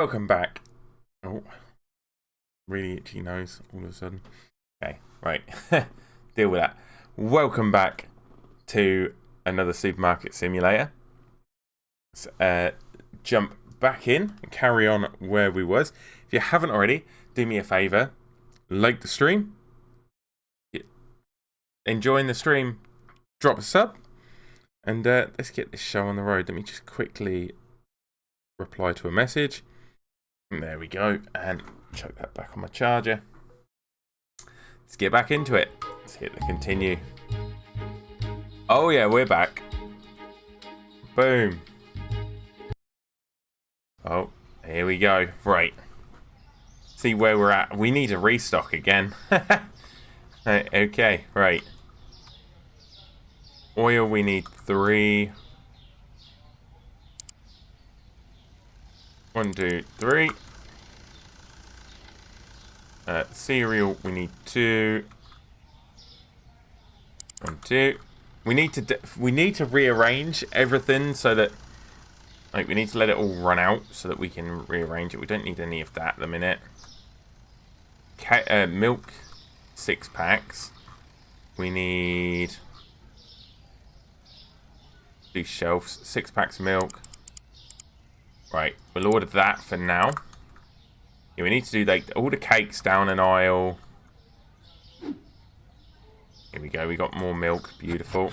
Welcome back. Oh, really itchy nose all of a sudden. Okay, right. Deal with that. Welcome back to another supermarket simulator. Let's jump back in and carry on where we was. If you haven't already, do me a favour. Like the stream. Enjoying the stream. Drop a sub. And let's get this show on the road. Let me just quickly reply to a message. There we go, and chuck that back on my charger. Let's get back into it. Let's hit the continue. Oh yeah, we're back. Boom. Oh, here we go. Right. See where we're at. We need a restock again. Okay, right. Oil, we need 3. 1, 2, 3. Cereal, we need 2. 1, 2. We need to rearrange everything so that, like, we need to let it all run out so that we can rearrange it. We don't need any of that at the minute. Milk, 6 packs. We need these shelves, 6 packs of milk. Right, we'll order that for now. Yeah, we need to do like all the cakes down an aisle. Here we go, we got more milk. Beautiful.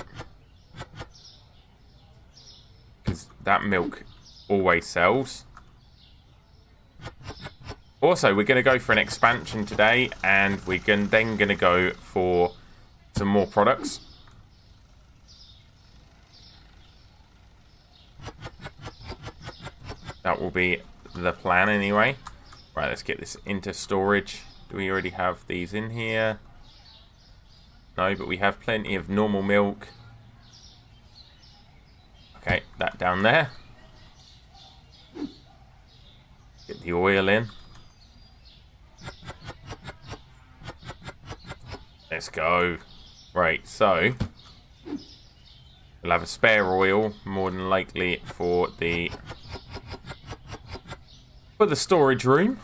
Because that milk always sells. Also, we're going to go for an expansion today, and we're then going to go for some more products. That will be the plan anyway. Right, let's get this into storage. Do we already have these in here? No, but we have plenty of normal milk. Okay, that down there. Get the oil in. Let's go. Right, so we'll have a spare oil, more than likely for the storage room.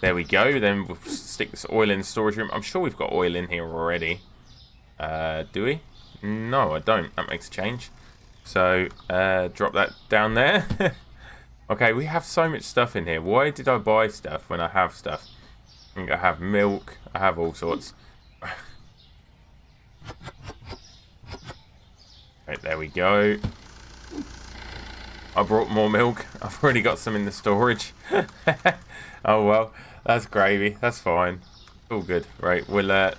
There we go. Then we'll stick this oil in the storage room. I'm sure we've got oil in here already. Do we? No, I don't. That makes a change. So, drop that down there. Okay, we have so much stuff in here. Why did I buy stuff when I have stuff? I think I have milk. I have all sorts. Right, there we go. I brought more milk. I've already got some in the storage. Oh well, that's gravy. That's fine. All good. Right, we'll I'll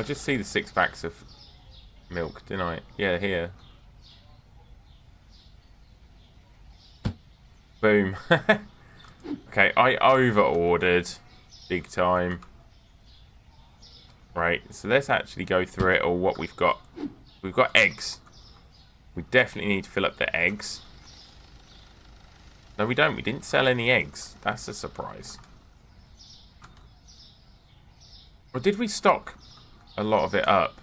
just see the 6 packs of milk, didn't I? Yeah, here. Boom. Okay, I over-ordered big time. Right, so let's actually go through it, or what we've got. We've got eggs. We definitely need to fill up the eggs. No, we don't. We didn't sell any eggs. That's a surprise. Or did we stock a lot of it up?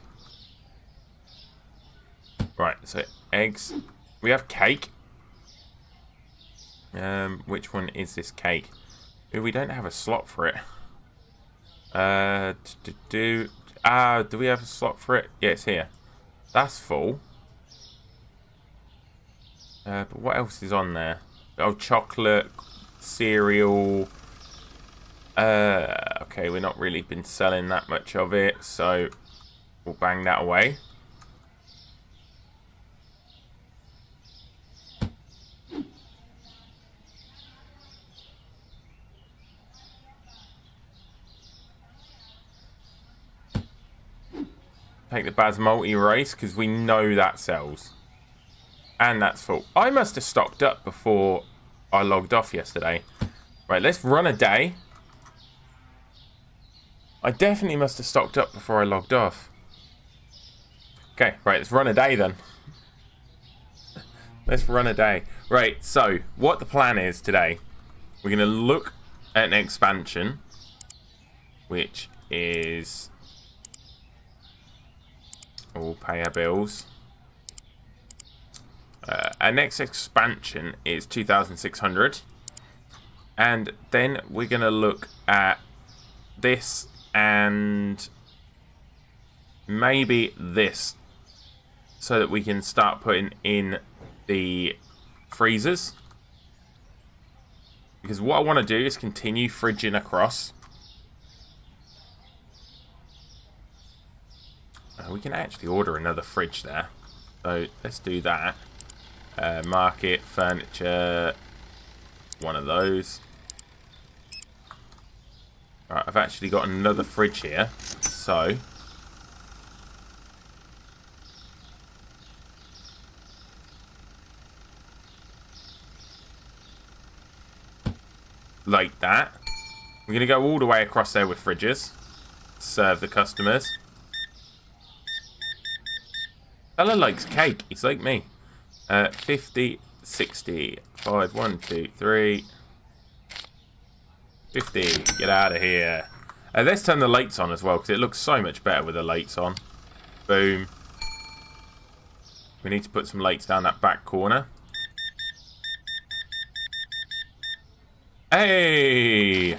Right, so eggs. We have cake. Which one is this cake? Ooh, we don't have a slot for it. Do we have a slot for it? Yeah, it's here. That's full. But what else is on there? Oh, chocolate, cereal. Okay, we're not really been selling that much of it, so we'll bang that away. Take the basmati rice, because we know that sells. And that's full. I must have stocked up before I logged off yesterday. Right, let's run a day. I definitely must have stocked up before I logged off. Okay, right, let's run a day then. Let's run a day. Right, so what the plan is today, we're going to look at an expansion, which is... We'll pay our bills. Our next expansion is 2,600. And then we're going to look at this and maybe this, so that we can start putting in the freezers. Because what I want to do is continue fridging across. We can actually order another fridge there. So let's do that. Market, furniture, one of those. Right, I've actually got another fridge here. So like that. We're going to go all the way across there with fridges. Serve the customers. Fella likes cake. He's like me. 50, 60, 5, 1, 2, 3. 50. Get out of here. Let's turn the lights on as well, because it looks so much better with the lights on. Boom. We need to put some lights down that back corner. Hey!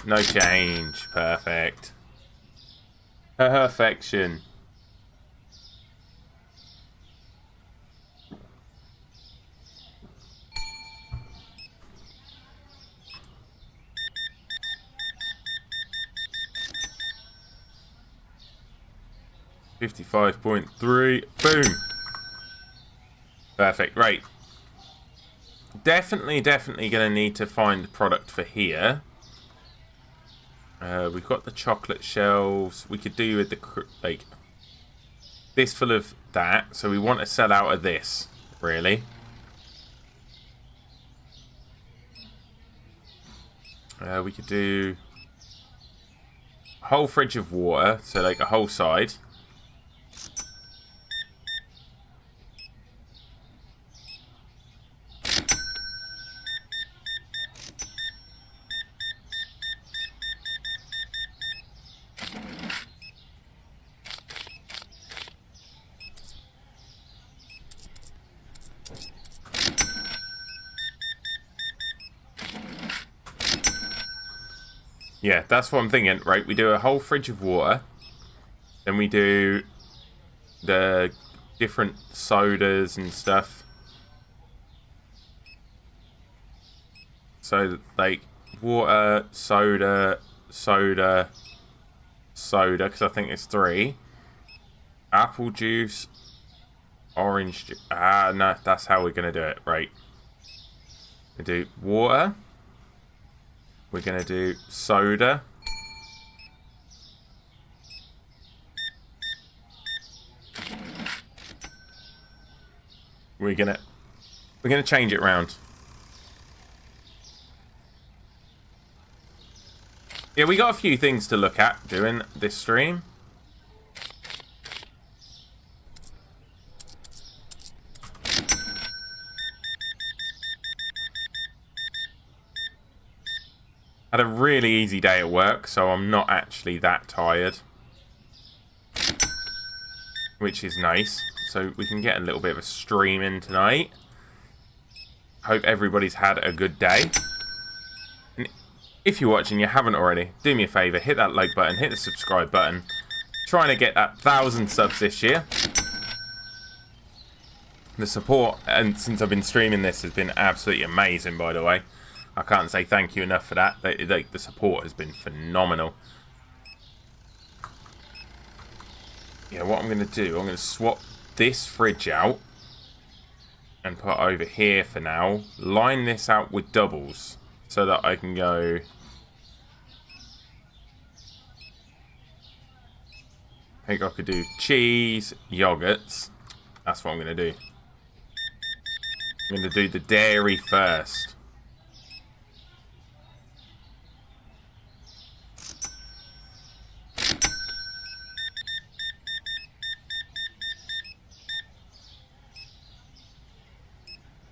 No change. Perfect. Perfection. $55.3. Boom. Perfect. Right. Definitely going to need to find product for here. We've got the chocolate shelves. We could do with the, like, this full of that. So we want to sell out of this, really. We could do a whole fridge of water. So, like, a whole side. Yeah, that's what I'm thinking, right? We do a whole fridge of water. Then we do the different sodas and stuff. So, like, water, soda, soda, soda, because I think it's 3. Apple juice, orange juice. Ah, no, that's how we're going to do it, right? We do water. We're going to do soda. We're going to change it around. Yeah, we got a few things to look at doing this stream. Had a really easy day at work, so I'm not actually that tired. Which is nice. So we can get a little bit of a stream in tonight. Hope everybody's had a good day. And if you're watching, you haven't already, do me a favour, hit that like button, hit the subscribe button. Trying to get that 1,000 subs this year. The support, and since I've been streaming this, has been absolutely amazing, by the way. I can't say thank you enough for that. The support has been phenomenal. Yeah, what I'm going to do, I'm going to swap this fridge out and put over here for now. Line this out with doubles so that I can go... I think I could do cheese, yogurts. That's what I'm going to do. I'm going to do the dairy first.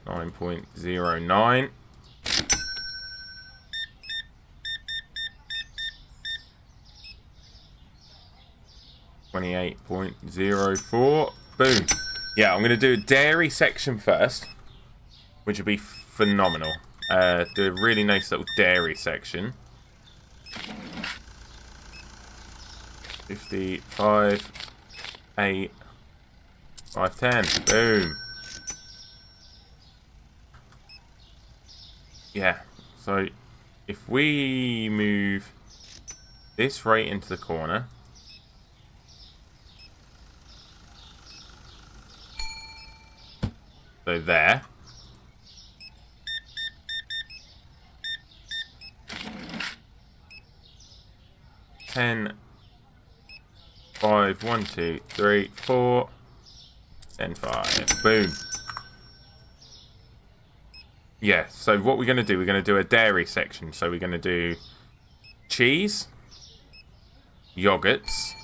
$9.09. $28.04. Boom. Yeah, I'm going to do a dairy section first, which would be phenomenal. Do a really nice little dairy section. 55, 8, 5, 10. Boom. Yeah, so if we move this right into the corner. So there. Ten, 5, 1, 2, 3, 4, and 5. Boom. Yeah, so what we're going to do, we're going to do a dairy section. So we're going to do cheese, yogurts.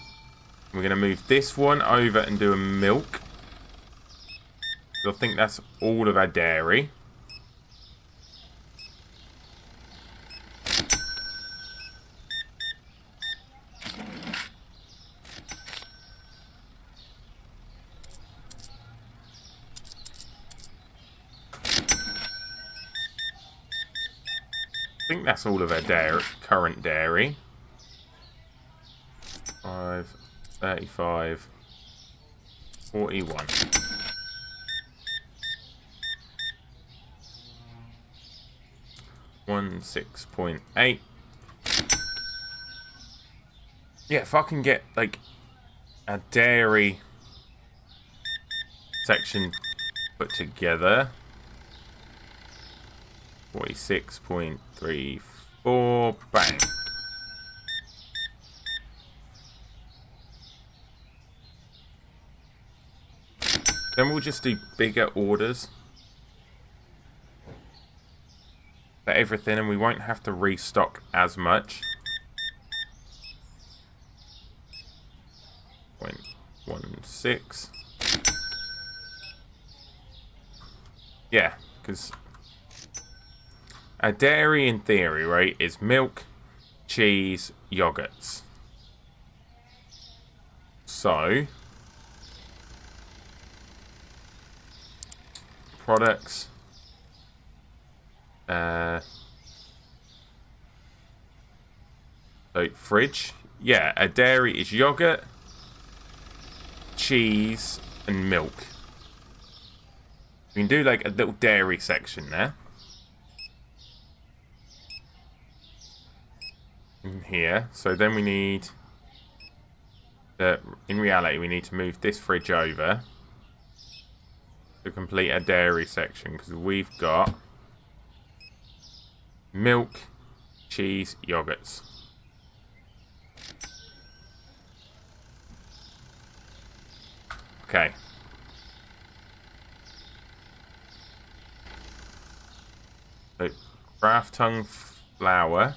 We're going to move this one over and do a milk. I think that's all of our dairy. I think that's all of our dairy, current dairy. 5, 35, 41. One 6.8. Yeah, if I can get like a dairy section put together. 46.34. Bang. Then we'll just do bigger orders for everything, and we won't have to restock as much. 0.16. Yeah, because a dairy in theory, right, is milk, cheese, yogurts. So products. So fridge. Yeah, a dairy is yogurt, cheese, and milk. We can do like a little dairy section there. In here. So then we need in reality we need to move this fridge over to complete a dairy section, because we've got milk, cheese, yogurts. Okay. So craft tongue flour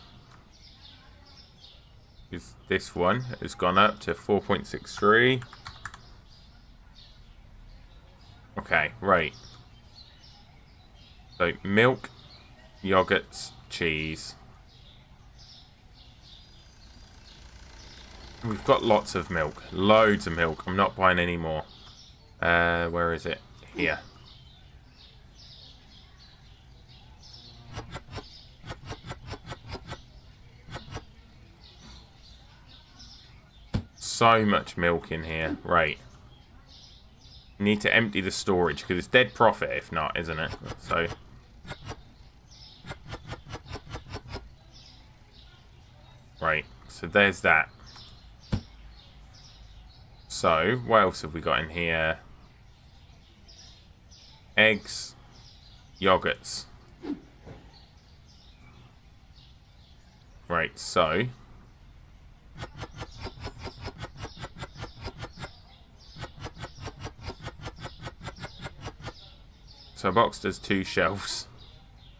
is this one. Has gone up to 4.63. Okay, right. So milk, yogurts, cheese. We've got lots of milk. Loads of milk. I'm not buying any more. Where is it? Here. So much milk in here. Right. Need to empty the storage, because it's dead profit if not, isn't it? So right, so there's that. So what else have we got in here? Eggs, yogurts. Right, so a box does 2 shelves.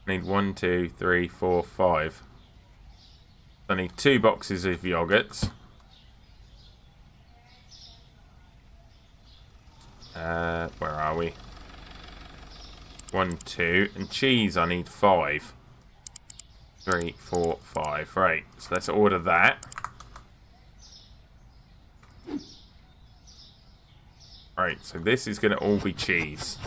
I need 1, 2, 3, 4, 5. I need 2 boxes of yogurts. Where are we? 1, 2, and cheese. I need 5. 3, 4, 5. Right. So let's order that. Right, so this is going to all be cheese.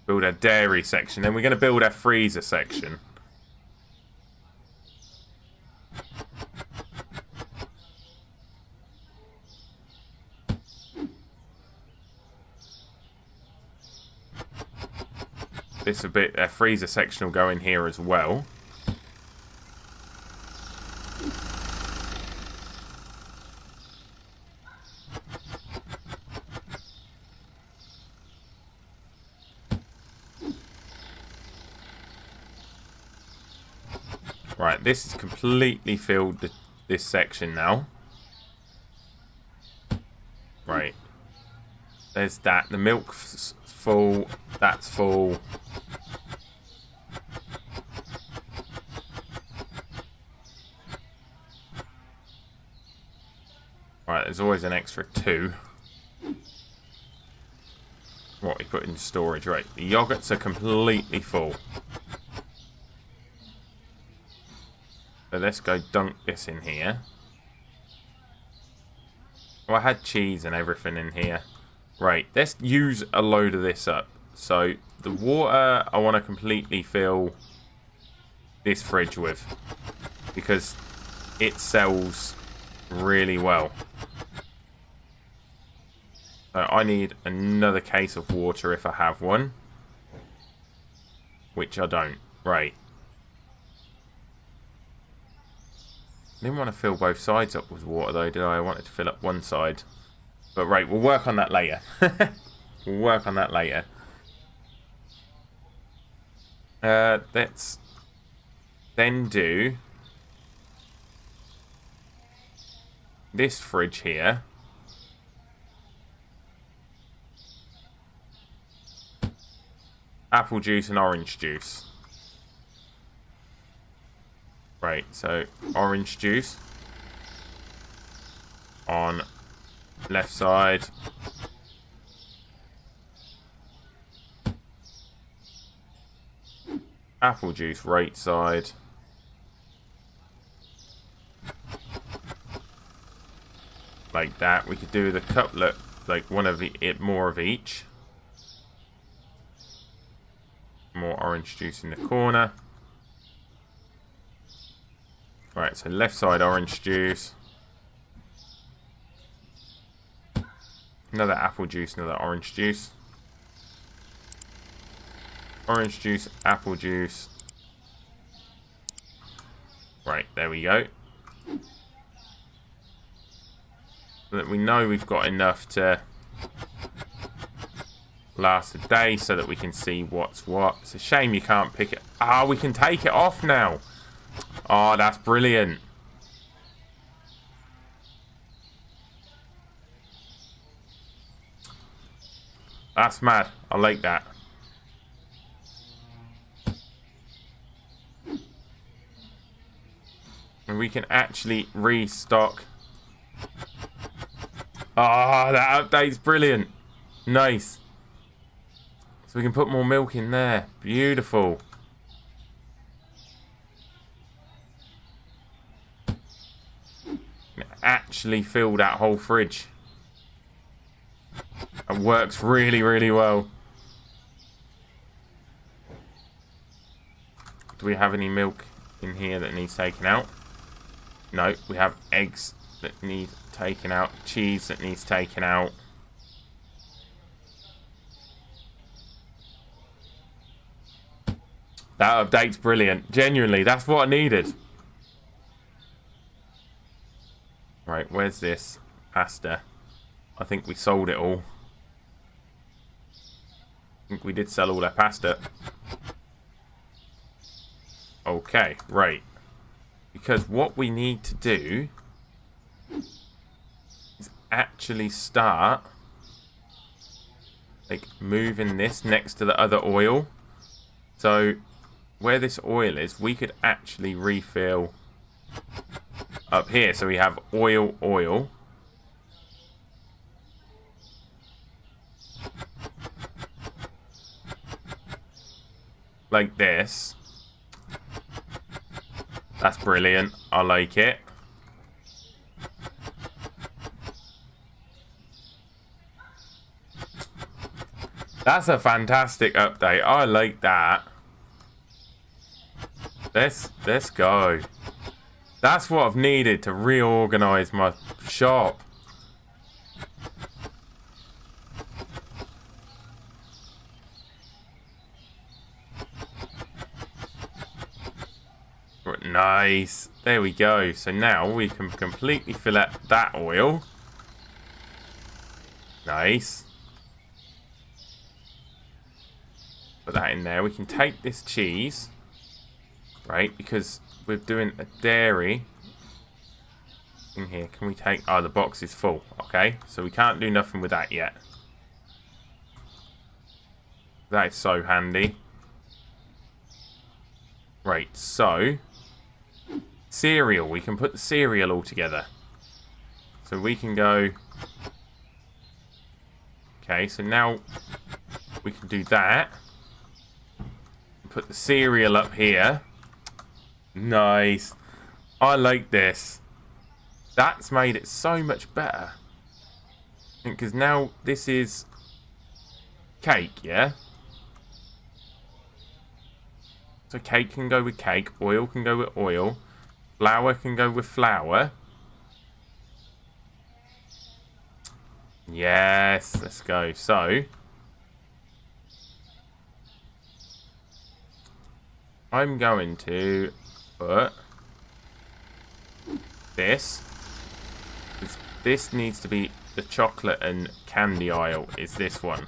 Build our dairy section. Then we're going to build our freezer section. Our freezer section will go in here as well. Right, this has completely filled this section now. Right. There's that. The milk's full. That's full. Right, there's always an extra 2. What we put in storage. Right, the yogurts are completely full. So let's go dunk this in here. Well, I had cheese and everything in here. Right, let's use a load of this up. So the water I want to completely fill this fridge with, because it sells really well. So I need another case of water if I have one, which I don't. Right. I didn't want to fill both sides up with water though, did I? I wanted to fill up one side. But right, we'll work on that later. We'll work on that later. Let's then do this fridge here. Apple juice and orange juice. Right, so orange juice on left side. Apple juice right side. Like that. We could do the cutlet, like one of it, more of each. More orange juice in the corner. Right, so left side orange juice. Another apple juice, another orange juice. Orange juice, apple juice. Right, there we go. So that we know we've got enough to last a day so that we can see what's what. It's a shame you can't pick it. Ah, we can take it off now. Oh, that's brilliant. That's mad. I like that. And we can actually restock. Ah, that update's brilliant. Nice. So we can put more milk in there. Beautiful. Actually fill that whole fridge. It works really, really well. Do we have any milk in here that needs taken out? No, we have eggs that need taken out, cheese that needs taken out. That update's brilliant. Genuinely, that's what I needed. Right, where's this pasta? I think we sold it all. I think we did sell all our pasta. Okay, right. Because what we need to do is actually start like moving this next to the other oil. So where this oil is, we could actually refill up here. So we have oil, oil. Like this. That's brilliant. I like it. That's a fantastic update. I like that. Let's go. That's what I've needed to reorganize my shop. Nice. There we go. So now we can completely fill up that oil. Nice. Put that in there. We can take this cheese. Right, because we're doing a dairy in here. Can we take... Oh, the box is full. Okay, so we can't do nothing with that yet. That is so handy. Right, so... cereal. We can put the cereal all together. So we can go... Okay, so now we can do that. Put the cereal up here. Nice. I like this. That's made it so much better. Because now this is cake, yeah? So cake can go with cake. Oil can go with oil. Flour can go with flour. Yes, let's go. So I'm going to put this. This needs to be the chocolate and candy aisle. Is this one?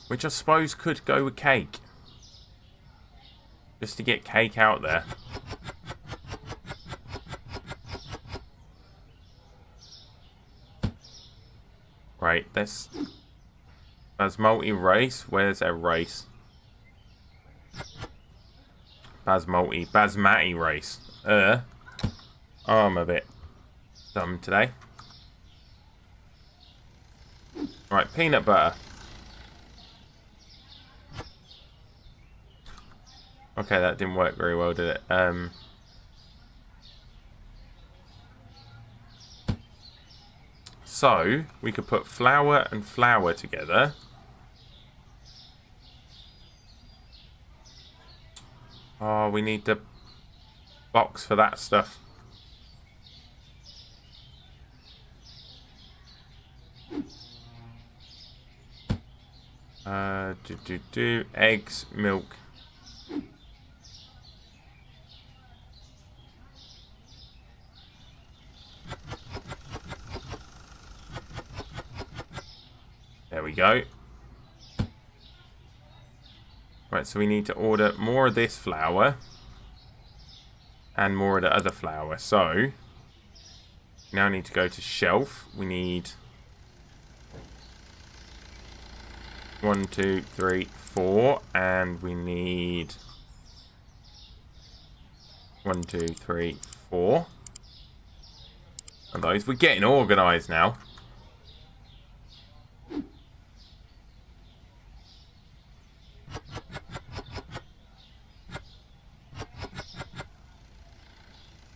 Which I suppose could go with cake. Just to get cake out there. Right, that's multi-race. Where's our race? Basmati race. I'm a bit dumb today. Right, peanut butter. Okay, that didn't work very well, did it? So, we could put flour and flour together. Oh, we need the box for that stuff. Eggs, milk. There we go. Right, so we need to order more of this flour and more of the other flour. So now need to go to shelf. We need 1, 2, 3, 4, and we need 1, 2, 3, 4 of those. We're getting organised now.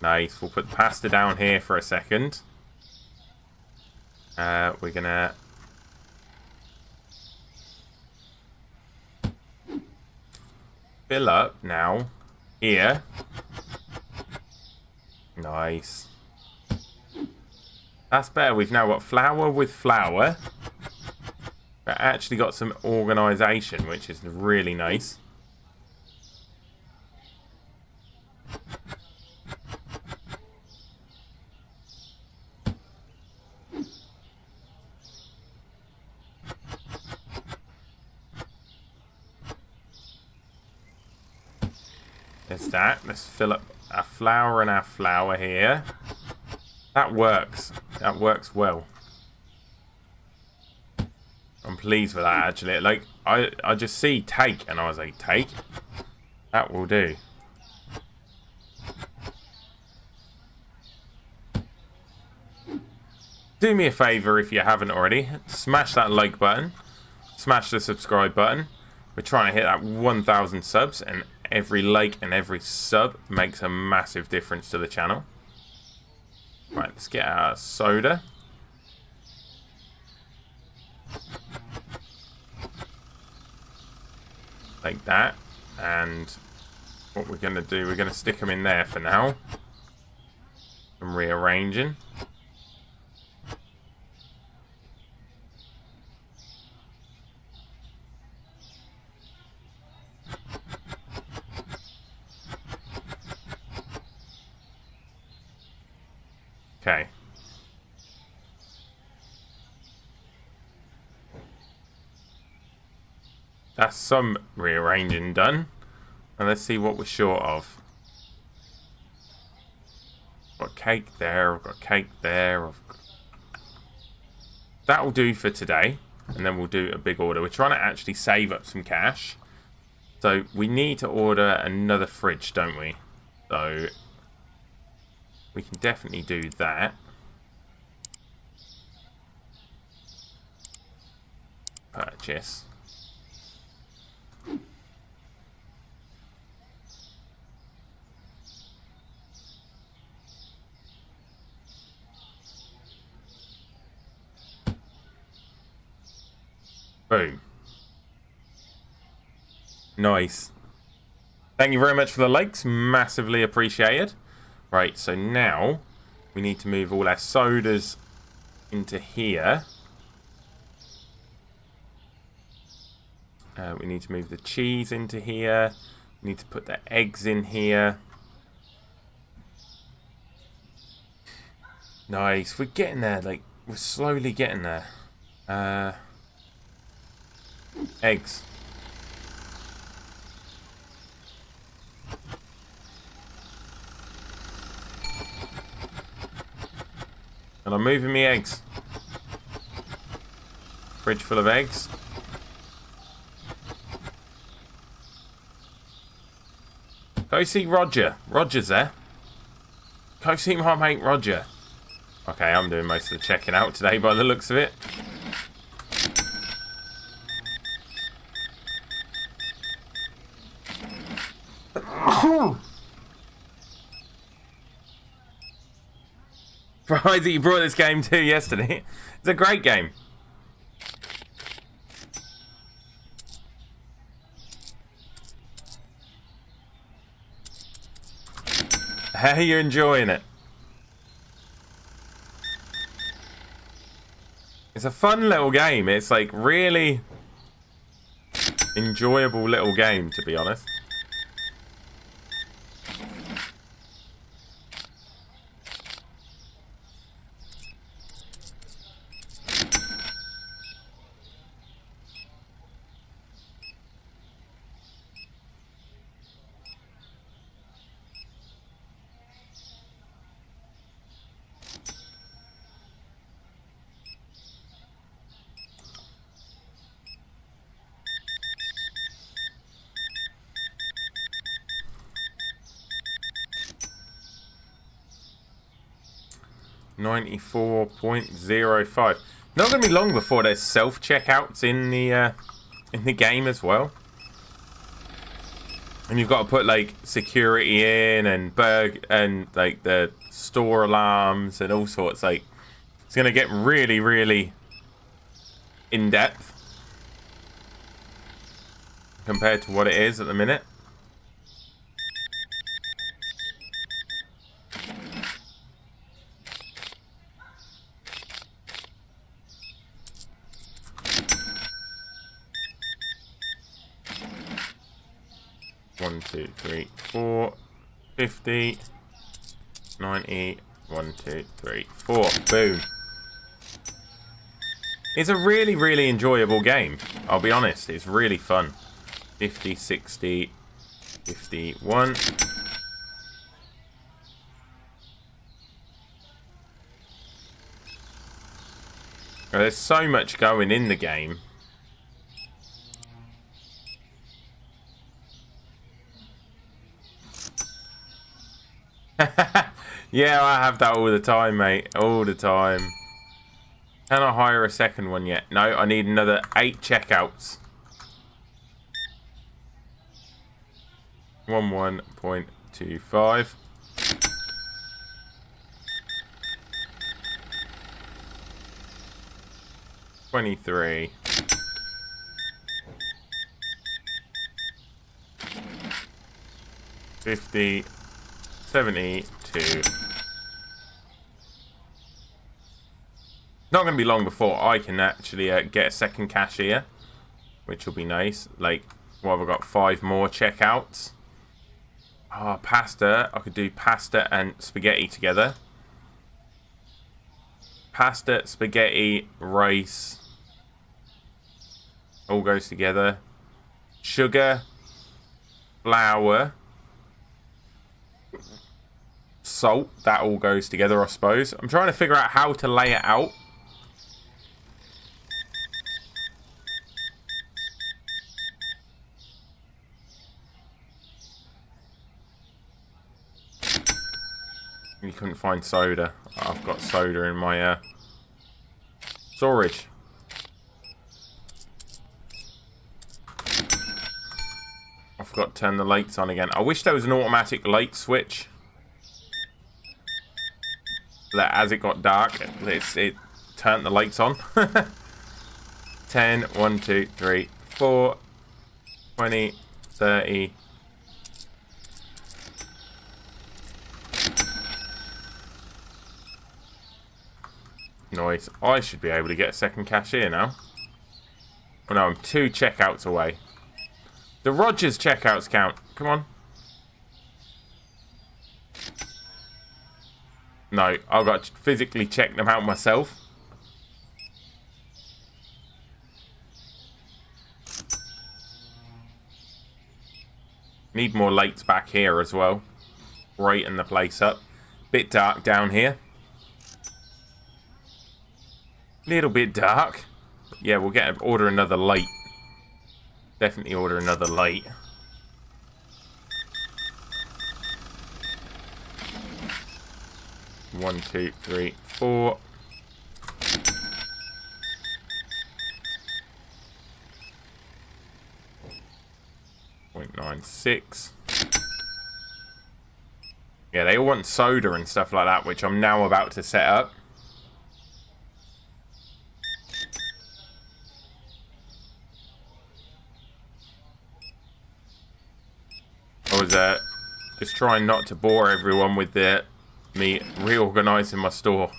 Nice. We'll put the pasta down here for a second. We're gonna fill up now here. Nice. That's better. We've now got flour with flour. But actually got some organisation, which is really nice. There's that. Let's fill up our flour and our flour here. That works. That works well. I'm pleased with that, actually. Like, I just see take, and I was like, take? That will do. Do me a favour if you haven't already. Smash that like button. Smash the subscribe button. We're trying to hit that 1,000 subs, and every like and every sub makes a massive difference to the channel. Let's get our soda. Like that. And what we're going to do, we're going to stick them in there for now. I'm rearranging. Okay. That's some rearranging done. And let's see what we're short of. I've got cake there, I've got cake there. That'll do for today. And then we'll do a big order. We're trying to actually save up some cash. So we need to order another fridge, don't we? So we can definitely do that. Purchase. Boom. Nice. Thank you very much for the likes. Massively appreciated. Right, so now we need to move all our sodas into here. We need to move the cheese into here. We need to put the eggs in here. Nice. We're getting there. Like, we're slowly getting there. Eggs. And I'm moving me eggs. Fridge full of eggs. Go see Roger. Roger's there. Go see my mate Roger. Okay, I'm doing most of the checking out today by the looks of it. Surprised that you brought this game too yesterday. It's a great game. How are you enjoying it? It's a fun little game. It's like really enjoyable little game, to be honest. $94.05. Not going to be long before there's self-checkouts in the game as well. And you've got to put like security in and like the store alarms and all sorts. Like it's going to get really, really in depth compared to what it is at the minute. One, two, three, 4, 50, 90, 1, 2, 3, 4. Boom. It's a really, really enjoyable game. I'll be honest, it's really fun. 50, 60, 51. There's so much going in the game. Yeah, I have that all the time, mate. All the time. Can I hire a second one yet? No, I need another 8 checkouts. 11.25. 23. 50. 72. Not going to be long before I can actually get a second cashier, which will be nice. Like, what have I got? 5 more checkouts. Oh, pasta. I could do pasta and spaghetti together. Pasta, spaghetti, rice. All goes together. Sugar, flour, salt. That all goes together, I suppose. I'm trying to figure out how to lay it out. You couldn't find soda. I've got soda in my storage. I forgot to turn the lights on again. I wish there was an automatic light switch. That as it got dark, it turned the lights on. 10, 1, 2, 3, 4, 20, 30. Nice. I should be able to get a second cashier now. Oh no, I'm 2 checkouts away. The Rogers checkouts count. Come on. No, I've got to physically check them out myself. Need more lights back here as well. Brighten the place up. Bit dark down here. Little bit dark. Yeah, we'll order another light. Definitely order another light. One, 2, 3, 4. .96. Yeah, they all want soda and stuff like that, which I'm now about to set up. I was just trying not to bore everyone with me reorganizing my store.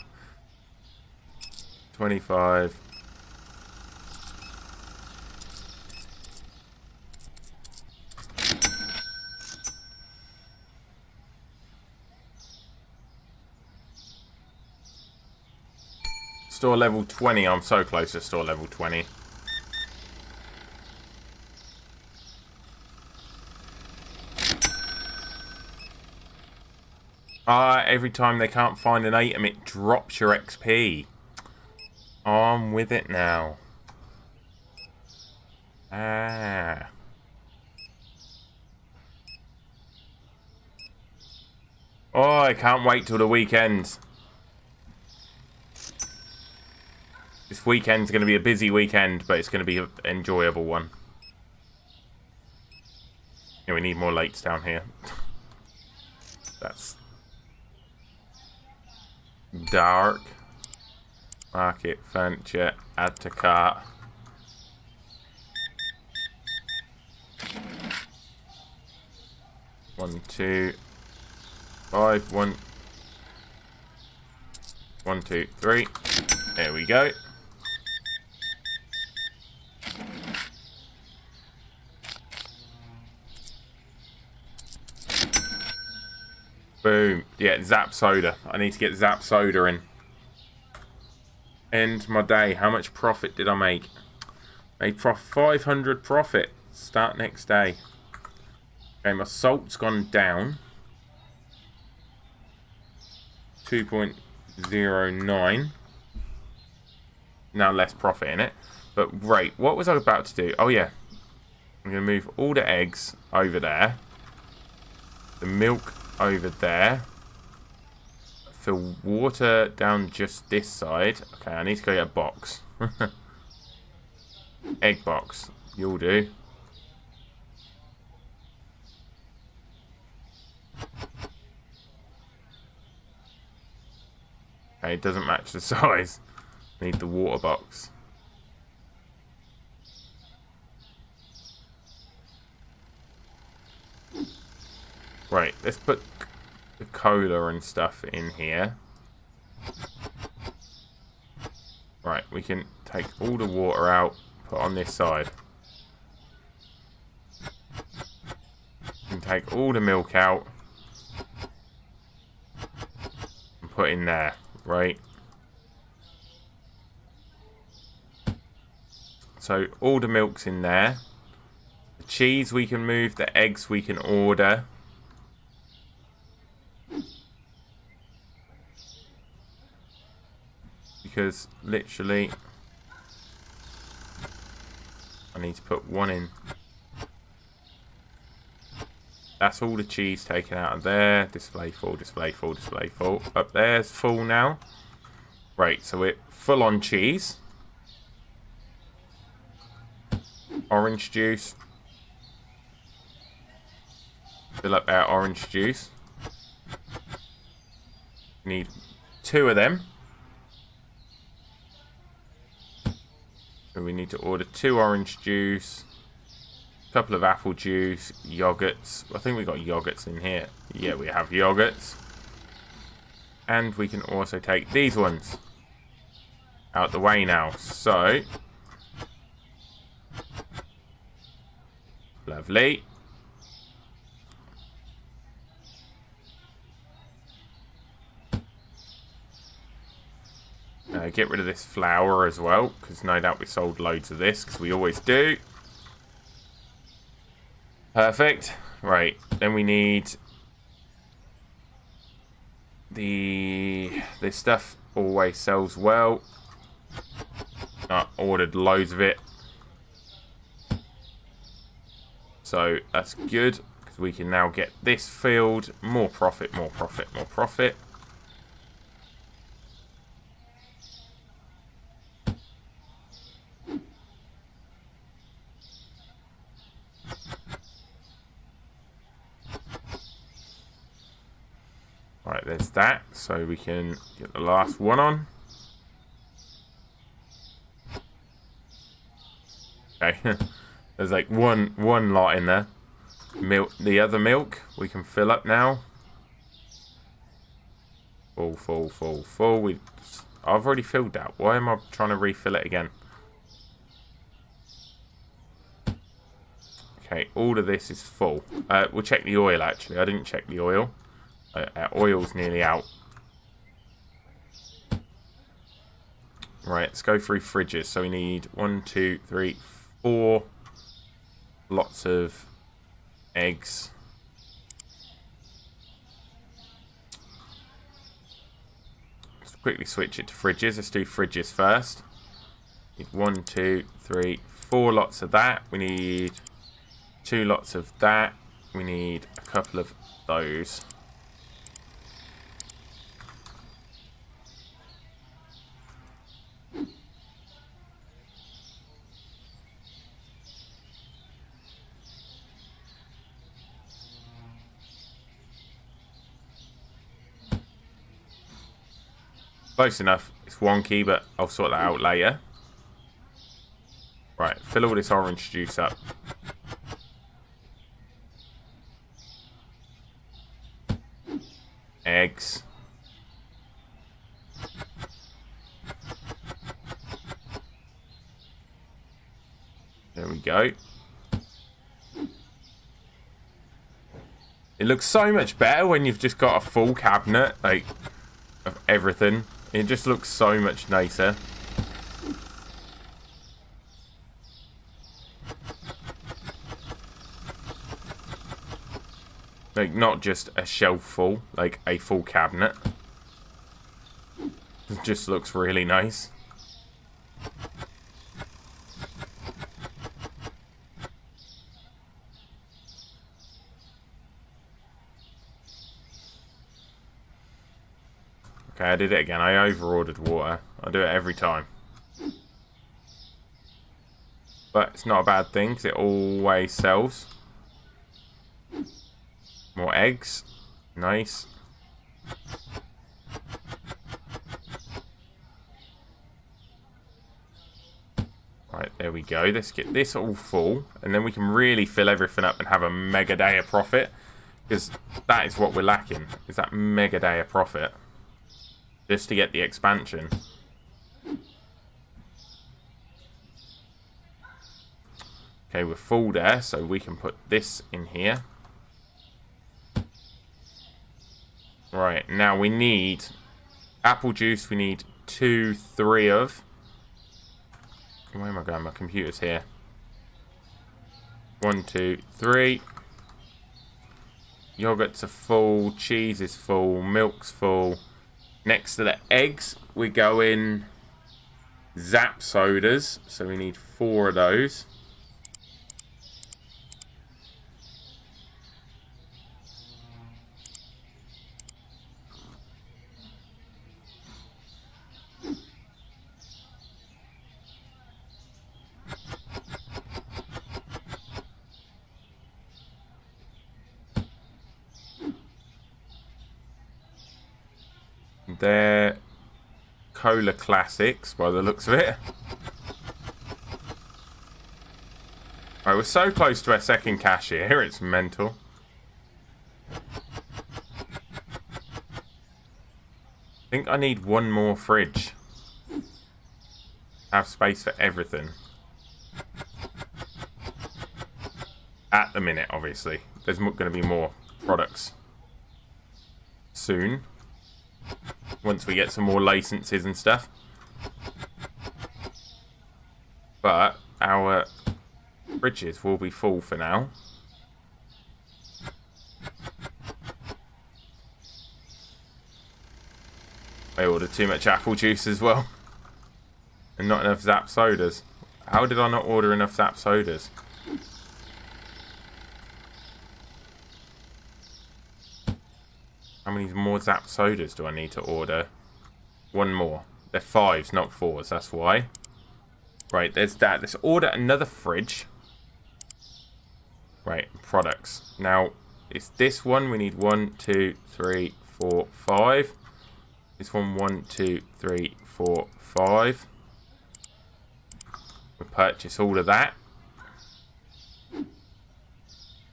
25. Store level 20. I'm so close to store level 20. Every time they can't find an item, it drops your XP. I'm with it now. Ah. Oh, I can't wait till the weekend. This weekend's going to be a busy weekend, but it's going to be an enjoyable one. Yeah, we need more lights down here. That's dark. Market, furniture, add to cart. One, 2, 5, 1, 1, 2, 3. There we go. Boom. Yeah, Zap Soda. I need to get Zap Soda in. End my day. How much profit did I make? Made 500 profit. Start next day. Okay, my salt's gone down. 2.09. Now less profit in it. But great. What was I about to do? Oh, yeah. I'm going to move all the eggs over there. The milk over there. Fill water down just this side. Okay, I need to go get a box. Egg box. You'll do. Okay, it doesn't match the size. Need the water box. Right, let's put the cola and stuff in here. Right, we can take all the water out, put on this side. We can take all the milk out and put in there, right? So all the milk's in there. The cheese we can move, the eggs we can order. Because literally I need to put one in. That's all the cheese taken out of there. Display full, display full, display full. Up there's full now. Right, so we're full on cheese. Orange juice. Fill up our orange juice. Need 2 of them. So we need to order 2 orange juice, a couple of apple juice, yogurts. I think we got yogurts in here. Yeah, we have yogurts. And we can also take these ones out the way now. So, lovely. Get rid of this flour as well, because no doubt we sold loads of this, because we always do. Perfect. Right, then we need this stuff always sells well. I ordered loads of it, so that's good, because we can now get this filled. More profit, more profit, more profit. Right, there's that, so we can get the last one on. Okay, there's like one lot in there. Milk, the other milk we can fill up now. Full, full, full, full. I've already filled that. Why am I trying to refill it again? Okay, all of this is full. We'll check the oil actually. I didn't check the oil. Our oil's nearly out. Right, let's go through fridges. So we need 1, 2, 3, 4 lots of eggs. Let's quickly switch it to fridges. Let's do fridges first. Need 1, 2, 3, 4 lots of that. We need 2 lots of that. We need a couple of those. Close enough. It's wonky, but I'll sort that out later. Right, fill all this orange juice up. Eggs. There we go. It looks so much better when you've just got a full cabinet, like, of everything. It just looks so much nicer. Like, not just a shelf full, like a full cabinet. It just looks really nice. Okay, I did it again. I over-ordered water. I do it every time. But it's not a bad thing, because it always sells. More eggs. Nice. Right, there we go. Let's get this all full. And then we can really fill everything up and have a mega day of profit. Because that is what we're lacking, is that mega day of profit. Just to get the expansion. Okay, we're full there, so we can put this in here. Right, now we need apple juice. We need 2, 3 of. Where am I going? My computer's here. 1, 2, 3. Yogurts are full. Cheese is full. Milk's full. Next to the eggs, we go in Zap sodas. So we need 4 of those. They're Cola Classics by the looks of it. Alright, we're so close to our second cashier, it's mental. I think I need one more fridge. Have space for everything. At the minute, obviously. There's going to be more products soon. Once we get some more licenses and stuff. But our fridges will be full for now. I ordered too much apple juice as well. And not enough Zap sodas. How did I not order enough Zap sodas? How many more Zap sodas do I need to order? 1 more. They're 5s, not 4s. That's why. Right, there's that. Let's order another fridge. Right, products. Now, it's this one. We need 1, 2, 3, 4, 5. This one, 1, 2, 3, 4, 5. We'll purchase all of that.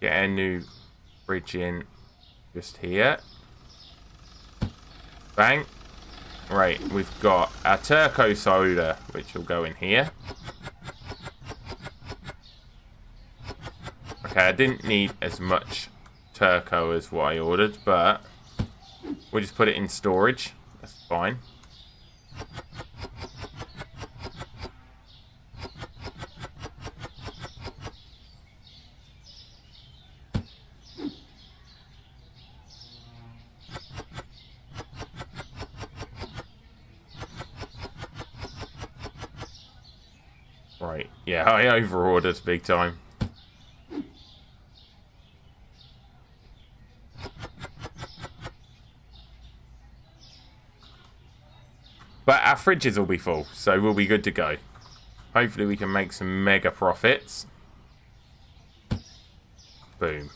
Get our new fridge in just here. Bang. Right, we've got our Turco soda, which will go in here. Okay, I didn't need as much Turco as what I ordered, but we'll just put it in storage. That's fine. Right, yeah, I over-ordered big time. But our fridges will be full, so we'll be good to go. Hopefully we can make some mega profits. Boom.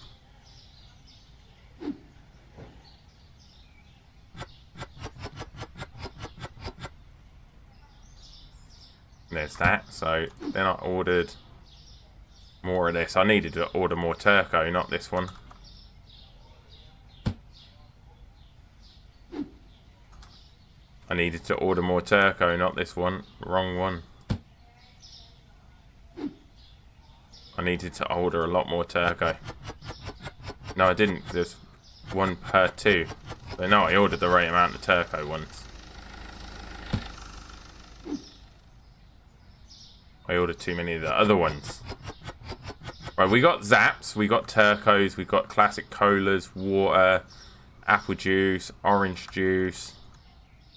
There's that. So then I ordered more of this. I needed to order more Turco, not this one. I needed to order more Turco, not this one. Wrong one. I needed to order a lot more Turco. No, I didn't. There's 1 per 2. So no, I ordered the right amount of Turco once. I ordered too many of the other ones. Right, we got Zaps, we got Turcos, we got classic colas, water, apple juice, orange juice.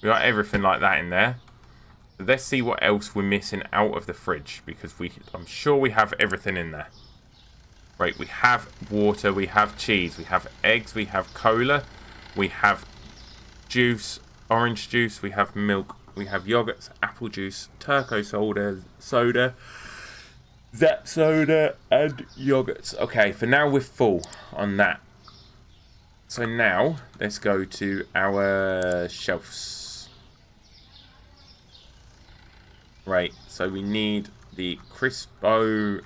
We got everything like that in there. Let's see what else we're missing out of the fridge, because I'm sure we have everything in there. Right, we have water, we have cheese, we have eggs, we have cola, we have juice, orange juice, we have milk, we have yogurts, apple juice, Turco soda, Zap soda, and yogurts. Okay, for now we're full on that. So now, let's go to our shelves. Right, so we need the Crispo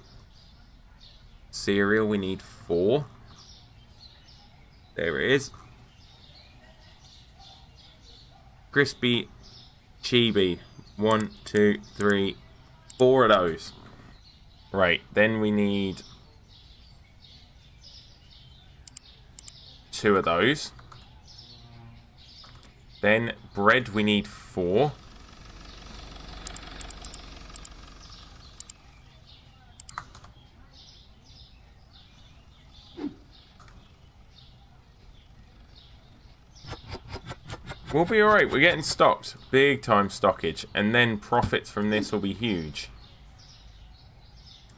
cereal. We need 4. There it is. Crispy chibi. 1, 2, 3, 4 of those. Right, then we need 2 of those. Then bread we need 4. We'll be alright, we're getting stocked. Big time stockage. And then profits from this will be huge.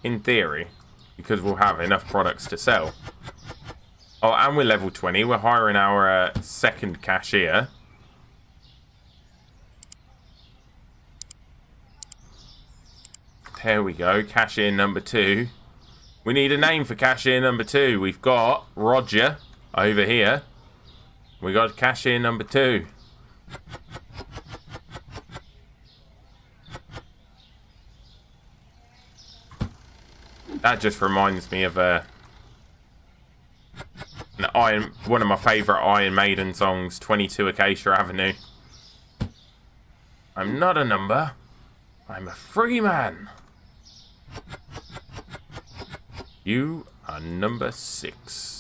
In theory. Because we'll have enough products to sell. Oh, and we're level 20. We're hiring our second cashier. There we go. Cashier number 2. We need a name for cashier number 2. We've got Roger over here. We got cashier number 2. That just reminds me of one of my favourite Iron Maiden songs, 22 Acacia Avenue. I'm not a number. I'm a free man. You are number 6.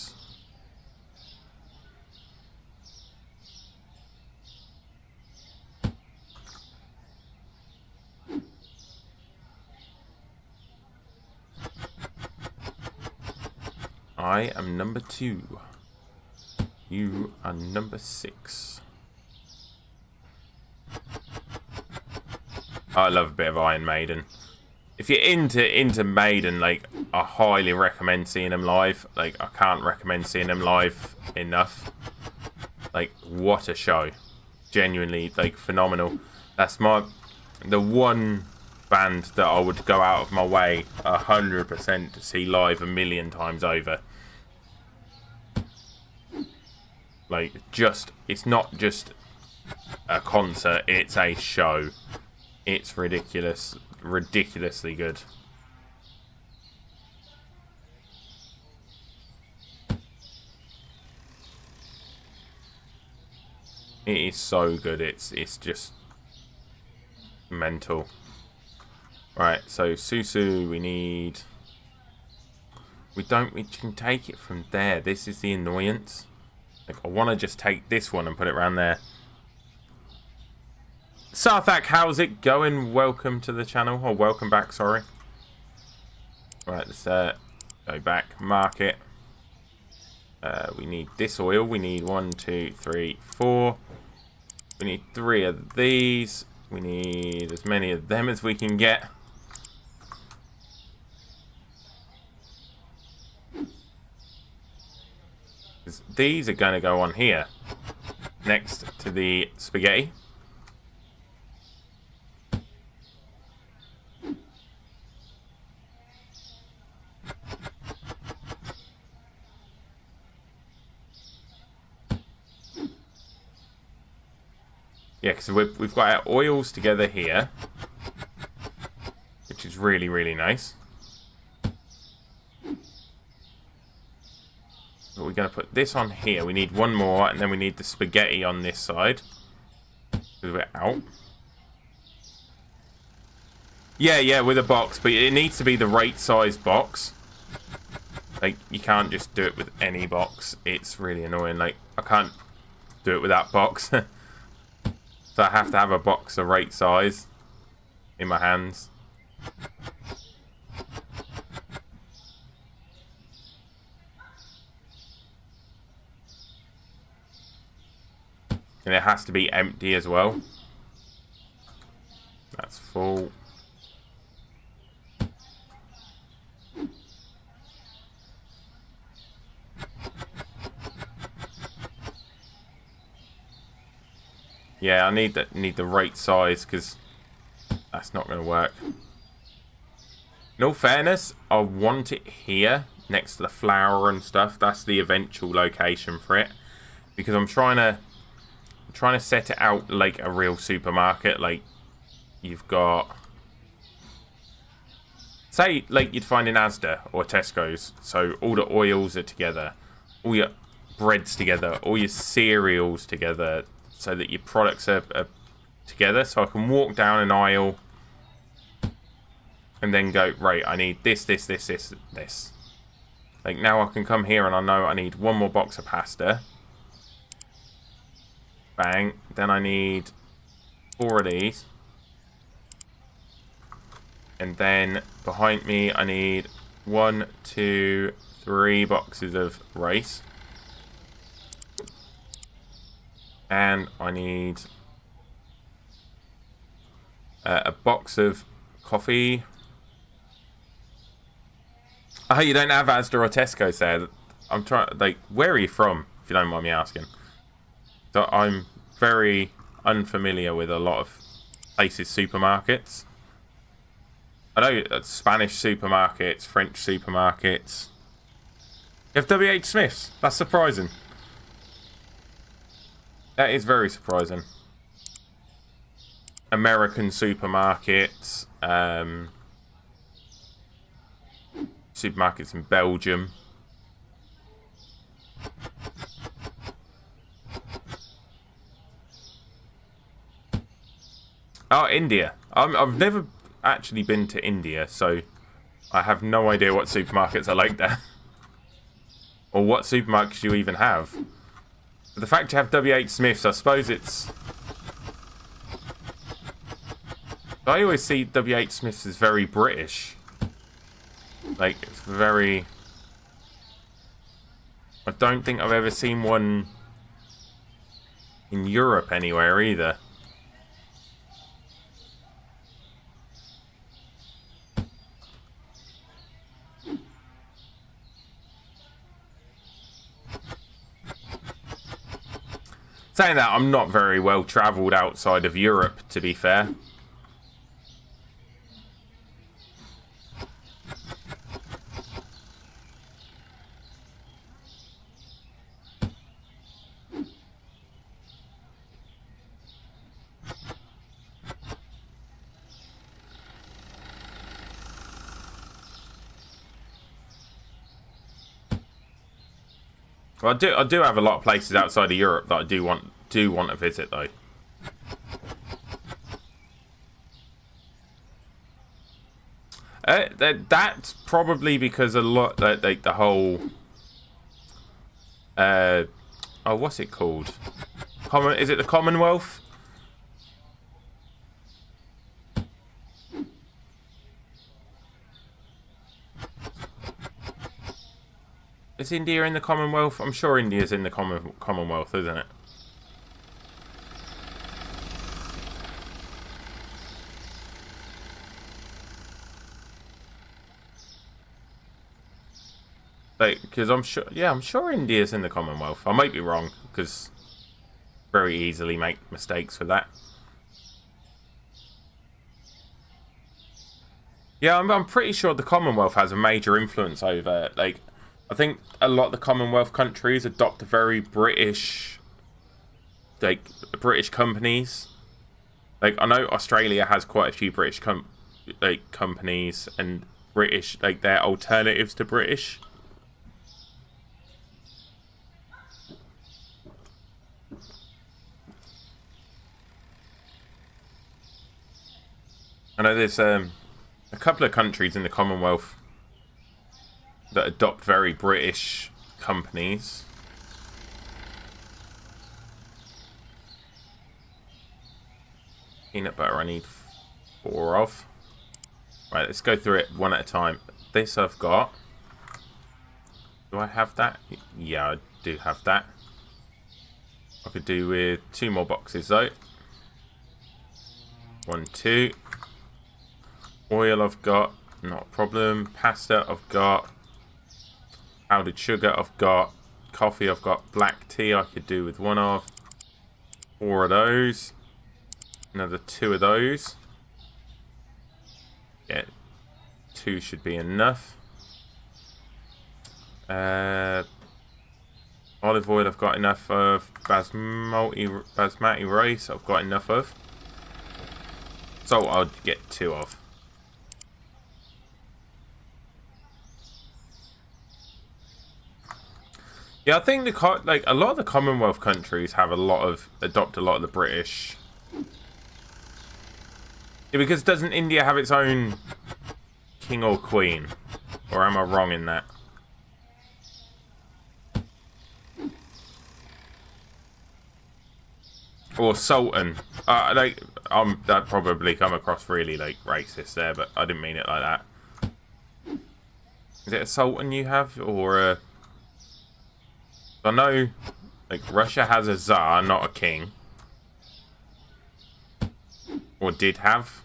I am number 2. You are number 6. I love a bit of Iron Maiden. If you're into Maiden, like, I highly recommend seeing them live. Like, I can't recommend seeing them live enough. Like, what a show. Genuinely, like, phenomenal. That's the one band that I would go out of my way 100% to see live 1,000,000 times over. Like, it's not just a concert, it's a show. It's ridiculously good. It is so good, it's just mental. Right, so Susu, we can take it from there. This is the annoyance. Like, I want to just take this one and put it around there. Sarthak, how's it going? Welcome to the channel. Or welcome back, sorry. Right, let's go back. Market. We need this oil. We need 1, 2, 3, 4. We need 3 of these. We need as many of them as we can get. These are going to go on here. Next to the spaghetti. Yeah, because we've got our oils together here, which is really, really nice. But we're going to put this on here. We need one more, and then we need the spaghetti on this side. Move it out. Yeah, with a box, but it needs to be the right size box. Like, you can't just do it with any box. It's really annoying. Like, I can't do it with that box. So I have to have a box the right size in my hands. And it has to be empty as well. That's full. Yeah, I need the right size because that's not going to work. In all fairness, I want it here next to the flour and stuff. That's the eventual location for it, because I'm trying to set it out like a real supermarket. Like, you've got, say, like you'd find in Asda or Tesco's. So all the oils are together. breads together, all your cereals together, so that your products are together. So I can walk down an aisle and then go, right, I need this. Like, now I can come here and I know I need one more box of pasta. Bang. Then I need 4 of these. And then behind me I need 1, 2, 3 boxes of rice. And I need a box of coffee. Oh, you don't have Asda or Tesco's there. I'm trying. Like, where are you from? If you don't mind me asking. So I'm very unfamiliar with a lot of places' supermarkets. I know Spanish supermarkets, French supermarkets. You have WH Smiths. That's surprising. That is very surprising. American supermarkets. Supermarkets in Belgium. Oh, India. I've never actually been to India, so I have no idea what supermarkets are like there. Or what supermarkets you even have. But the fact you have WH Smiths, I suppose it's... I always see WH Smiths as very British. Like, it's very... I don't think I've ever seen one in Europe anywhere either. Saying that, I'm not very well travelled outside of Europe, to be fair. Well, I do have a lot of places outside of Europe that I do want to visit, though. That's probably because a lot, like the whole, oh, what's it called? Is it the Commonwealth? Is India in the Commonwealth? I'm sure India's in the Commonwealth, isn't it? Like, because I'm sure India's in the Commonwealth. I might be wrong, because very easily make mistakes with that. Yeah, I'm pretty sure the Commonwealth has a major influence over, like, I think a lot of the Commonwealth countries adopt a very British, like, British companies. Like, I know Australia has quite a few British companies and British, like, they're alternatives to British. I know there's a couple of countries in the Commonwealth that adopt very British companies. Peanut butter I need 4 of. Right, let's go through it one at a time. This I've got. Do I have that? Yeah, I do have that. I could do with 2 more boxes though. 1, 2. Oil I've got, not a problem. Pasta I've got. Powdered sugar I've got. Coffee I've got. Black tea I could do with 1 of. 4 of those. Another 2 of those. Yeah, 2 should be enough. Olive oil I've got enough of. Basmati rice I've got enough of. So I'll get 2 of. Yeah, I think like a lot of the Commonwealth countries have adopt a lot of the British. Yeah, because doesn't India have its own king or queen? Or am I wrong in that? Or sultan? Like that probably come across really like racist there, but I didn't mean it like that. Is it a sultan you have, or a? I know, like Russia has a czar, not a king, or did have.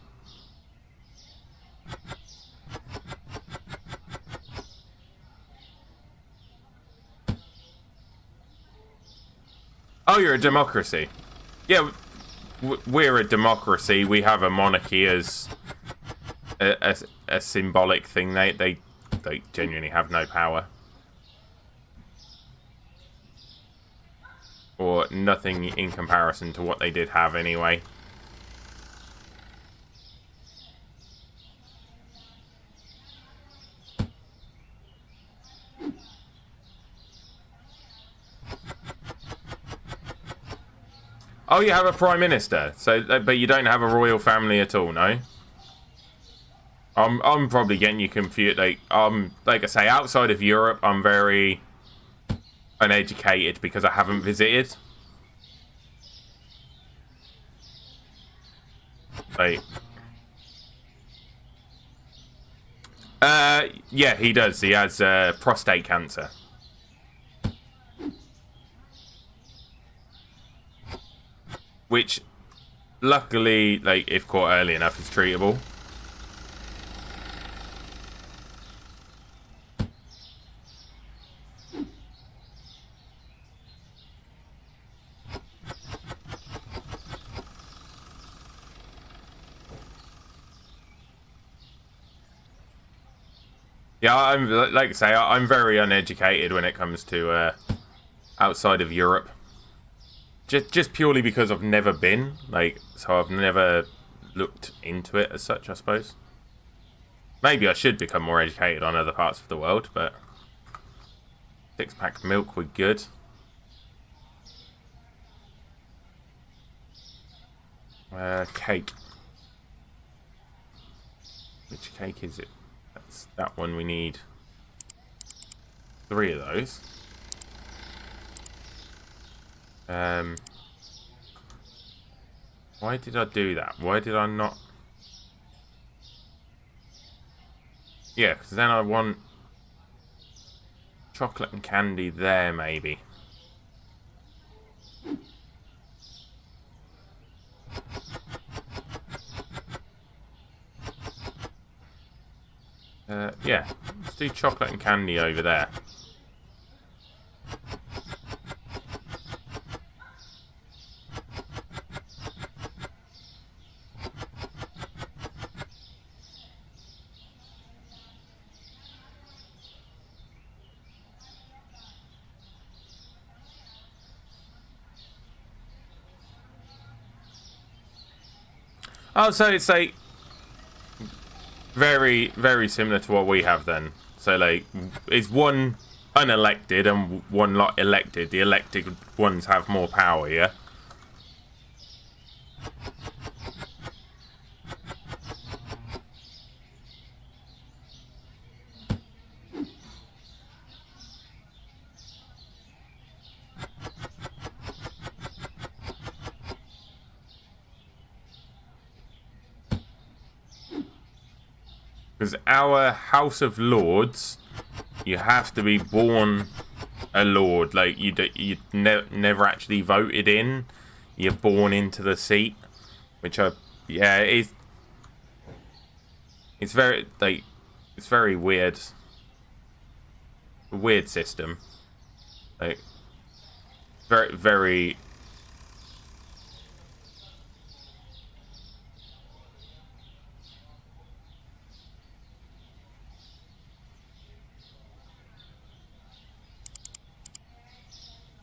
Oh, you're a democracy. Yeah, we're a democracy. We have a monarchy as a symbolic thing. They genuinely have no power. Or nothing in comparison to what they did have anyway. Oh, you have a prime minister, so but you don't have a royal family at all, no? I'm probably getting you confused. Like I say, outside of Europe, I'm very uneducated because I haven't visited. Like, yeah, he does. He has prostate cancer. Which, luckily, like, if caught early enough, is treatable. Yeah, I'm like I say, I'm very uneducated when it comes to outside of Europe. Just purely because I've never been, like, so I've never looked into it as such, I suppose. Maybe I should become more educated on other parts of the world, but 6-pack milk would good. Cake. Which cake is it? That's that one. We need 3 of those. Why did I do that? Why did I not? Yeah, because then I want chocolate and candy there, maybe. Yeah, let's do chocolate and candy over there. Oh, so it's like very, very similar to what we have then. So like, it's one unelected and one lot elected. The elected ones have more power, yeah? Because our House of Lords, you have to be born a lord. Like you never actually voted in. You're born into the seat, which yeah, it's very like it's very weird. A weird system. Like very very.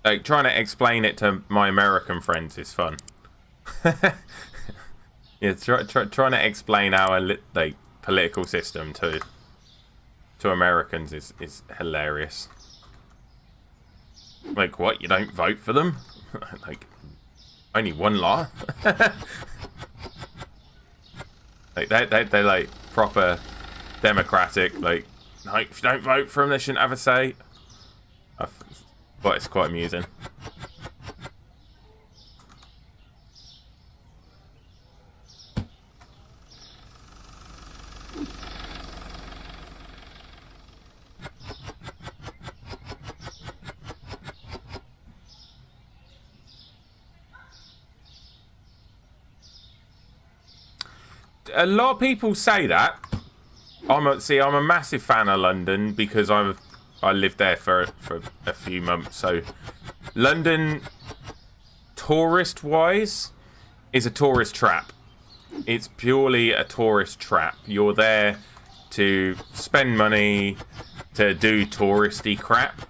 Like, trying to explain it to my American friends is fun. Yeah, trying to explain our like political system to Americans is hilarious. Like, what? You don't vote for them? Like, only one law? Like, they're like proper democratic. Like, no, if you don't vote for them, they shouldn't have a say. But it's quite amusing. A lot of people say that. I'm a massive fan of London because I lived there for a few months. So London, tourist wise, is a tourist trap. It's purely a tourist trap. You're there to spend money, to do touristy crap,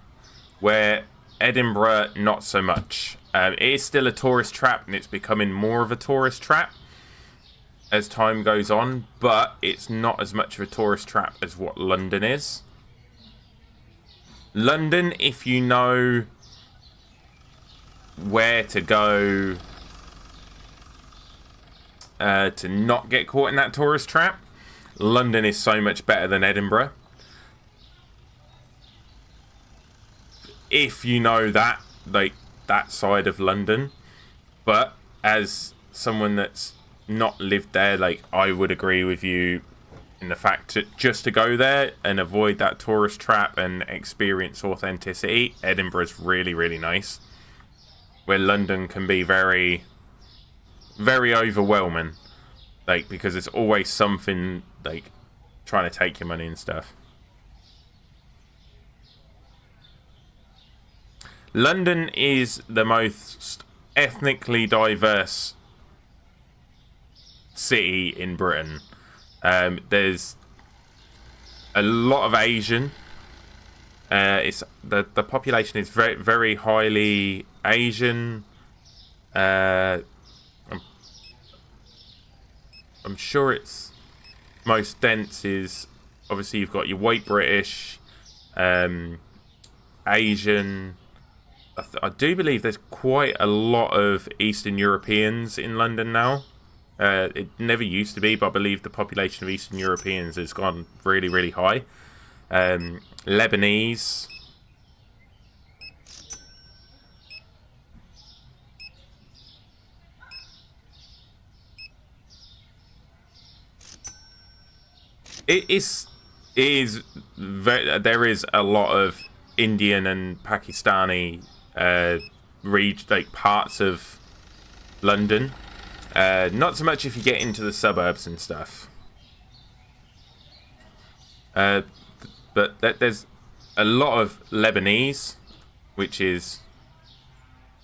where Edinburgh, not so much. It is still a tourist trap, and it's becoming more of a tourist trap as time goes on, but it's not as much of a tourist trap as what London is. London, if you know where to go to not get caught in that tourist trap, London is so much better than Edinburgh. If you know that, like, that side of London. But as someone that's not lived there, like, I would agree with you in the fact that just to go there and avoid that tourist trap and experience authenticity, Edinburgh's really, really nice. Where London can be very, very overwhelming, like, because it's always something like trying to take your money and stuff. London is the most ethnically diverse city in Britain. There's a lot of Asian. It's the population is very, very highly Asian. I'm sure it's most dense is obviously you've got your white British, Asian. I do believe there's quite a lot of Eastern Europeans in London now. It never used to be, but I believe the population of Eastern Europeans has gone really, really high. Lebanese. There is a lot of Indian and Pakistani like parts of London. Not so much if you get into the suburbs and stuff. But there's a lot of Lebanese, which is...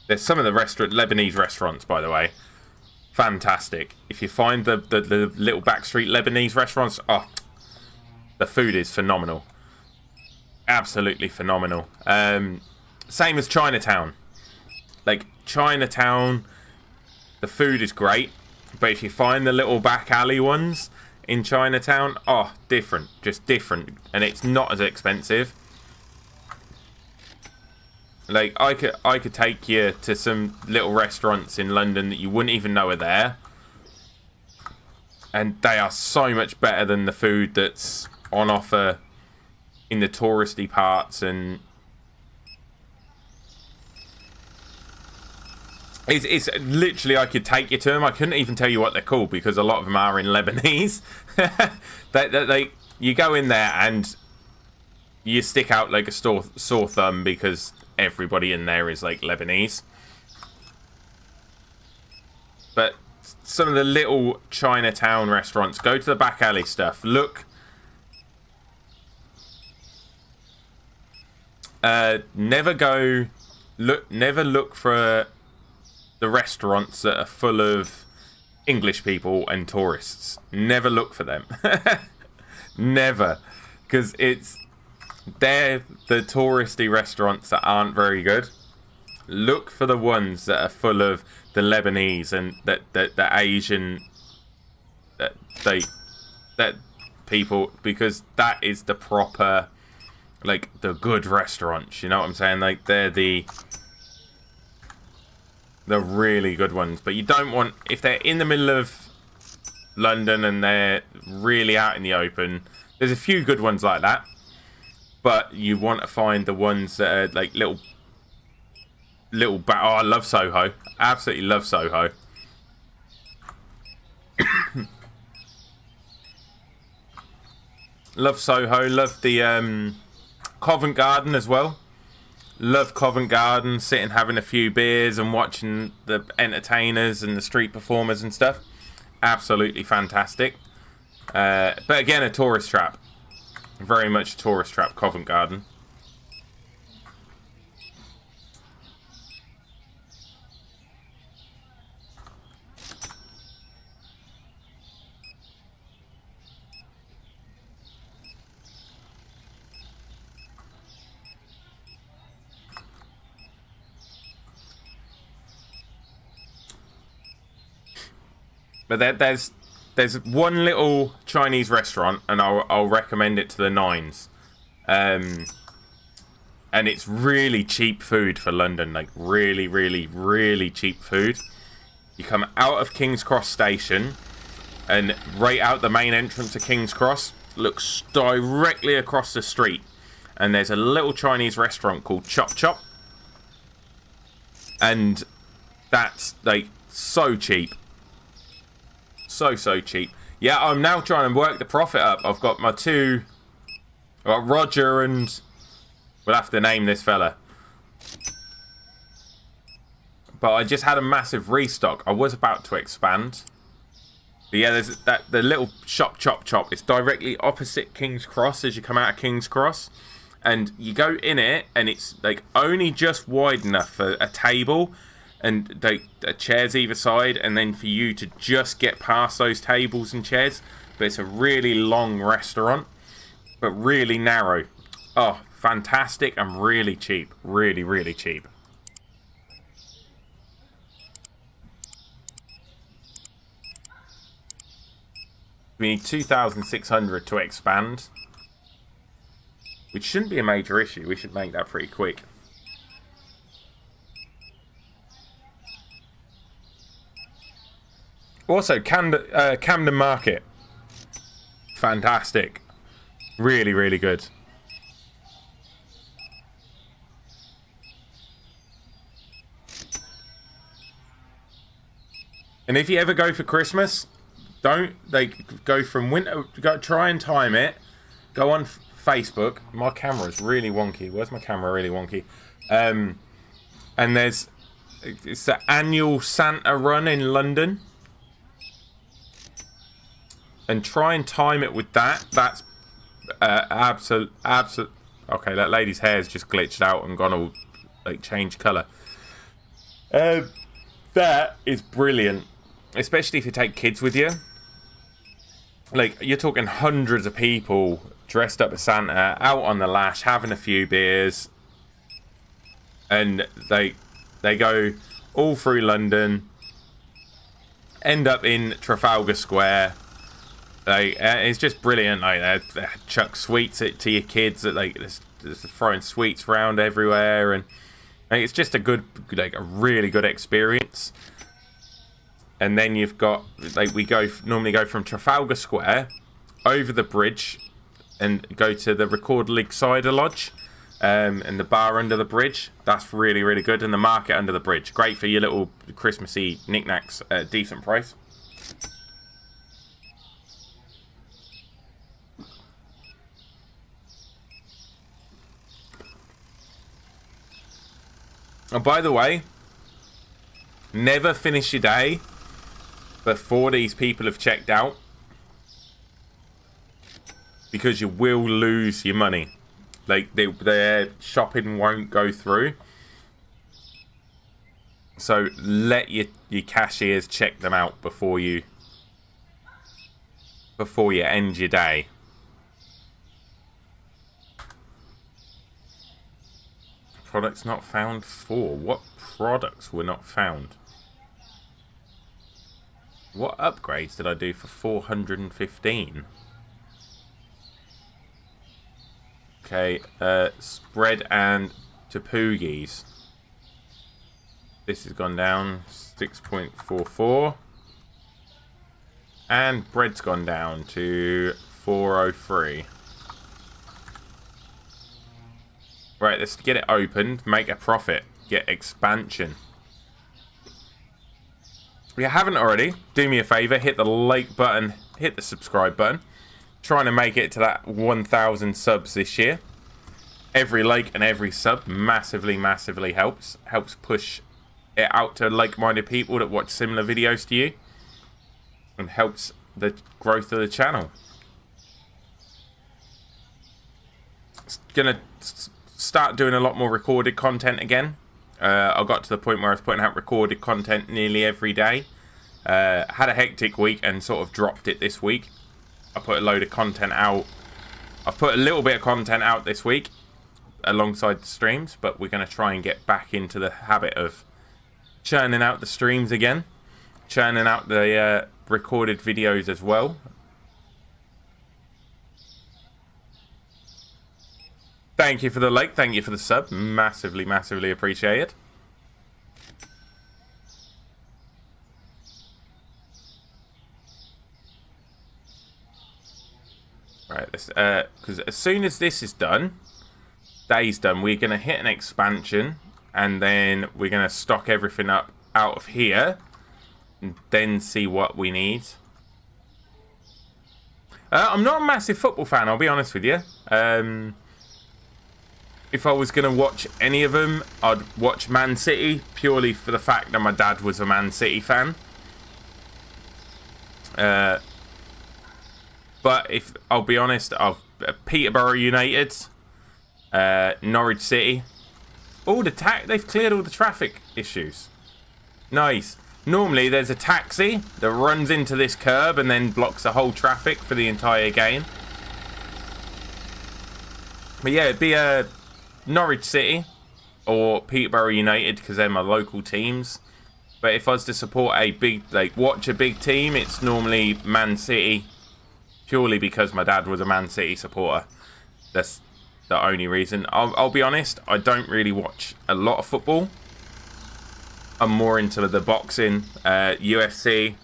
There's some of the Lebanese restaurants, by the way. Fantastic. If you find the little backstreet Lebanese restaurants, oh, the food is phenomenal. Absolutely phenomenal. Same as Chinatown. Like, Chinatown... The food is great, but if you find the little back alley ones in Chinatown, oh, different, just different, and it's not as expensive. Like, I could take you to some little restaurants in London that you wouldn't even know are there, and they are so much better than the food that's on offer in the touristy parts. And It's literally, I could take you to them. I couldn't even tell you what they're called because a lot of them are in Lebanese. You go in there and you stick out like a sore thumb because everybody in there is like Lebanese. But some of the little Chinatown restaurants, go to the back alley stuff. Look. Never look for the restaurants that are full of English people and tourists. Never look for them. Never. Because they're the touristy restaurants that aren't very good. Look for the ones that are full of the Lebanese and the Asian that people, because that is the proper like the good restaurants. You know what I'm saying? Like they're the really good ones. But you don't want, if they're in the middle of London and they're really out in the open. There's a few good ones like that, but you want to find the ones that are like little. Oh, I love Soho. Absolutely love Soho. Love Soho. Love the Covent Garden as well. Love Covent Garden. Sitting having a few beers and watching the entertainers and the street performers and stuff. Absolutely fantastic. But again, a tourist trap. Very much a tourist trap, Covent Garden. But there's one little Chinese restaurant, and I'll recommend it to the nines. And it's really cheap food for London, like really, really, really cheap food. You come out of King's Cross station, and right out the main entrance of King's Cross, looks directly across the street, and there's a little Chinese restaurant called Chop Chop, and that's like so cheap. So cheap. Yeah, I'm now trying to work the profit up. I've got my two. I've got Roger and we'll have to name this fella. But I just had a massive restock. I was about to expand. But yeah, there's the little shop Chop Chop. It's directly opposite King's Cross as you come out of King's Cross. And you go in it and it's like only just wide enough for a table and chairs either side, and then for you to just get past those tables and chairs. But it's a really long restaurant, but really narrow. Oh, fantastic and really cheap. Really, really cheap. We need 2,600 to expand, which shouldn't be a major issue. We should make that pretty quick. Also, Camden Market. Fantastic. Really, really good. And if you ever go for Christmas, don't go from winter. Try and time it. Go on Facebook. My camera's really wonky. Where's my camera? Really wonky. And it's the annual Santa run in London. And try and time it with that. That's absolute. Okay, that lady's hair's just glitched out and gone all like changed colour. That is brilliant, especially if you take kids with you. Like you're talking hundreds of people dressed up as Santa, out on the lash, having a few beers, and they go all through London, end up in Trafalgar Square. It's just brilliant. Like they chuck sweets to your kids. That just throwing sweets around everywhere, and it's just a really good experience. And then you've got we normally go from Trafalgar Square over the bridge and go to the Record League Cider Lodge, and the bar under the bridge. That's really, really good. And the market under the bridge, great for your little Christmassy knickknacks at a decent price. And by the way, never finish your day before these people have checked out, because you will lose your money. Like their shopping won't go through. So let your cashiers check them out before you end your day. Products not found for? What products were not found? What upgrades did I do for 415? Okay, spread and Tapugis. This has gone down 6.44. And bread's gone down to 403. Right, let's get it opened, make a profit, get expansion. If you haven't already, do me a favour, hit the like button, hit the subscribe button. Trying to make it to that 1,000 subs this year. Every like and every sub massively, massively helps. Helps push it out to like-minded people that watch similar videos to you. And helps the growth of the channel. Gonna start doing a lot more recorded content again. I got to the point where I was putting out recorded content nearly every day. Had a hectic week and sort of dropped it this week. I put a load of content out. I've put a little bit of content out this week alongside the streams, but we're going to try and get back into the habit of churning out the streams again. Churning out the recorded videos as well. Thank you for the like, thank you for the sub. Massively, massively appreciated. Right, let's, because as soon as this is done, day's done, we're going to hit an expansion, and then we're going to stock everything up out of here, and then see what we need. I'm not a massive football fan, I'll be honest with you. If I was going to watch any of them, I'd watch Man City, purely for the fact that my dad was a Man City fan. But if I'll be honest, I've Peterborough United, Norwich City. All the they've cleared all the traffic issues. Nice. Normally there's a taxi that runs into this curb and then blocks the whole traffic for the entire game. But yeah, it'd be Norwich City or Peterborough United because they're my local teams. But if I was to support a big, watch a big team, it's normally Man City. Purely because my dad was a Man City supporter. That's the only reason. I'll be honest, I don't really watch a lot of football. I'm more into the boxing, UFC.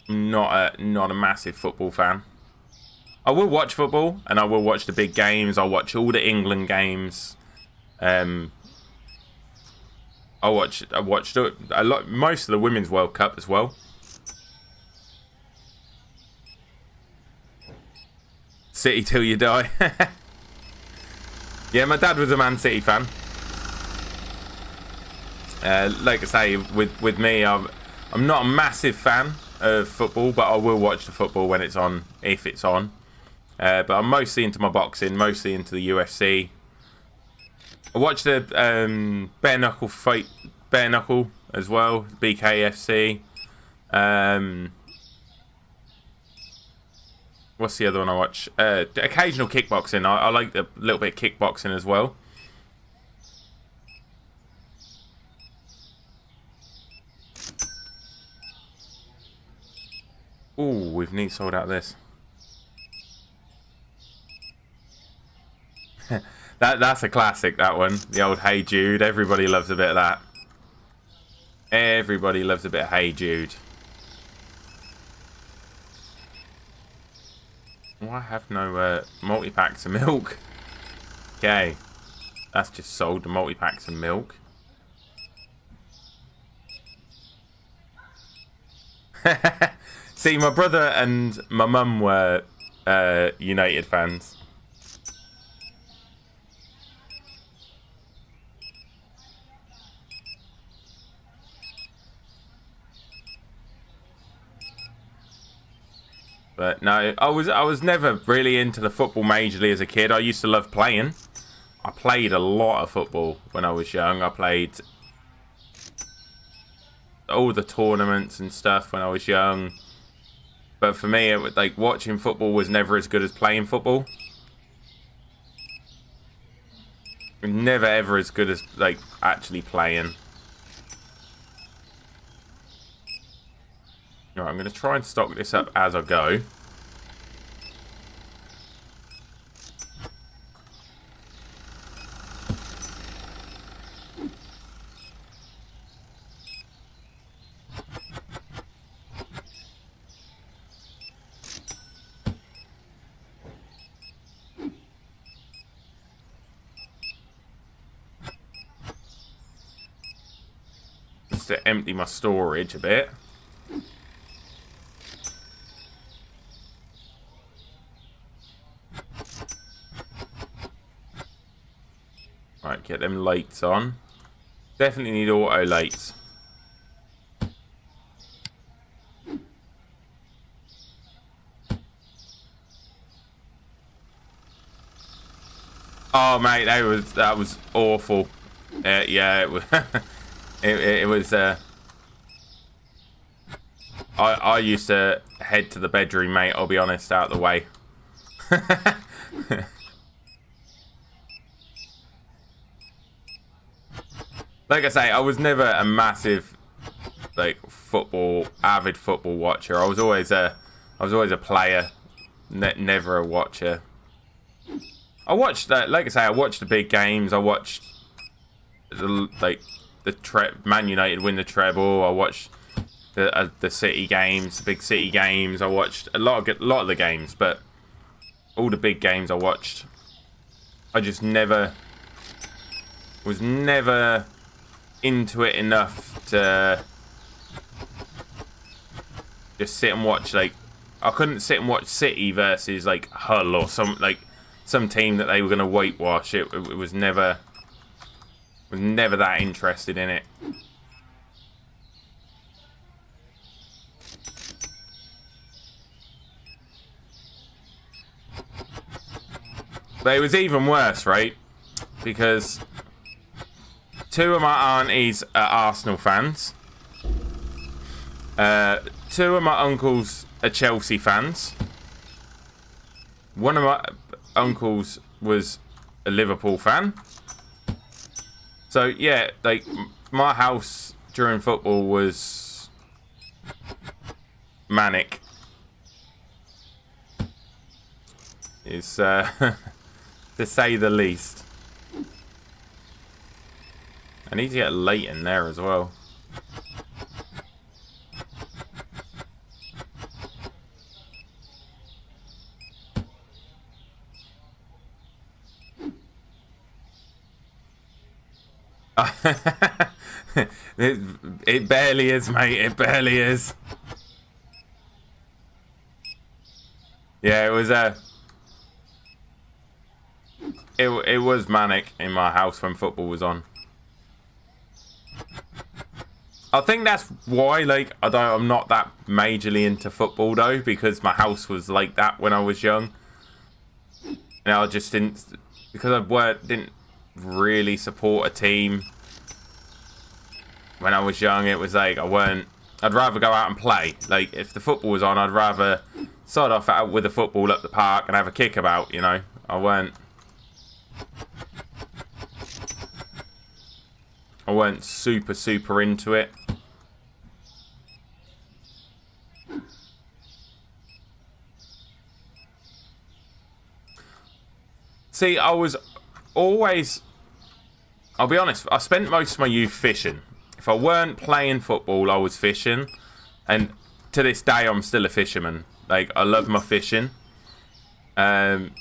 Not a massive football fan. I will watch football and I will watch the big games. I'll watch all the England games. I watched a lot, most of the Women's World Cup as well. City till you die. Yeah, my dad was a Man City fan. Like I say, with me, I'm not a massive fan of football, but I will watch the football when it's on, if it's on. But I'm mostly into my boxing, mostly into the UFC. I watched the bare knuckle fight, bare knuckle as well, BKFC. What's the other one I watch? Occasional kickboxing. I like a little bit of kickboxing as well. Ooh, we've neat sold out this. That's a classic, that one. The old Hey Jude. Everybody loves a bit of that. Everybody loves a bit of Hey Jude. Oh, I have no multi-packs of milk. Okay. That's just sold the multi-packs of milk. See, my brother and my mum were United fans. But no, I was never really into the football majorly as a kid. I used to love playing. I played a lot of football when I was young. I played all the tournaments and stuff when I was young. But for me, it was, watching football was never as good as playing football. Never ever as good as actually playing. Alright, I'm going to try and stock this up as I go. Just to empty my storage a bit. Right, get them lights on. Definitely need auto lights. Oh mate, that was awful. Yeah, it was. it was. I used to head to the bedroom, mate. I'll be honest, out of the way. Like I say, I was never a massive, like, avid football watcher. I was always a player, never a watcher. I watched that. Like I say, I watched the big games. I watched the Man United win the treble. I watched the City games, the big City games. I watched a lot of the games, but all the big games I watched. I just was never into it enough to just sit and watch. Like, I couldn't sit and watch City versus like Hull or some team that they were going to whitewash. It was never that interested in it. But it was even worse, right? Because two of my aunties are Arsenal fans. Two of my uncles are Chelsea fans. One of my uncles was a Liverpool fan. So yeah, like, my house during football was manic. It's to say the least. I need to get a light in there as well. It barely is, mate. It barely is. Yeah, it was it was manic in my house when football was on. I think that's why, like, I'm not that majorly into football though, because my house was like that when I was young. And I just didn't, because I didn't really support a team when I was young. It was like I'd rather go out and play. Like, if the football was on, I'd rather start off out with the football up the park and have a kick about, you know. I weren't super into it. See, I was always, I'll be honest, I spent most of my youth fishing. If I weren't playing football, I was fishing. And to this day, I'm still a fisherman. Like, I love my fishing. And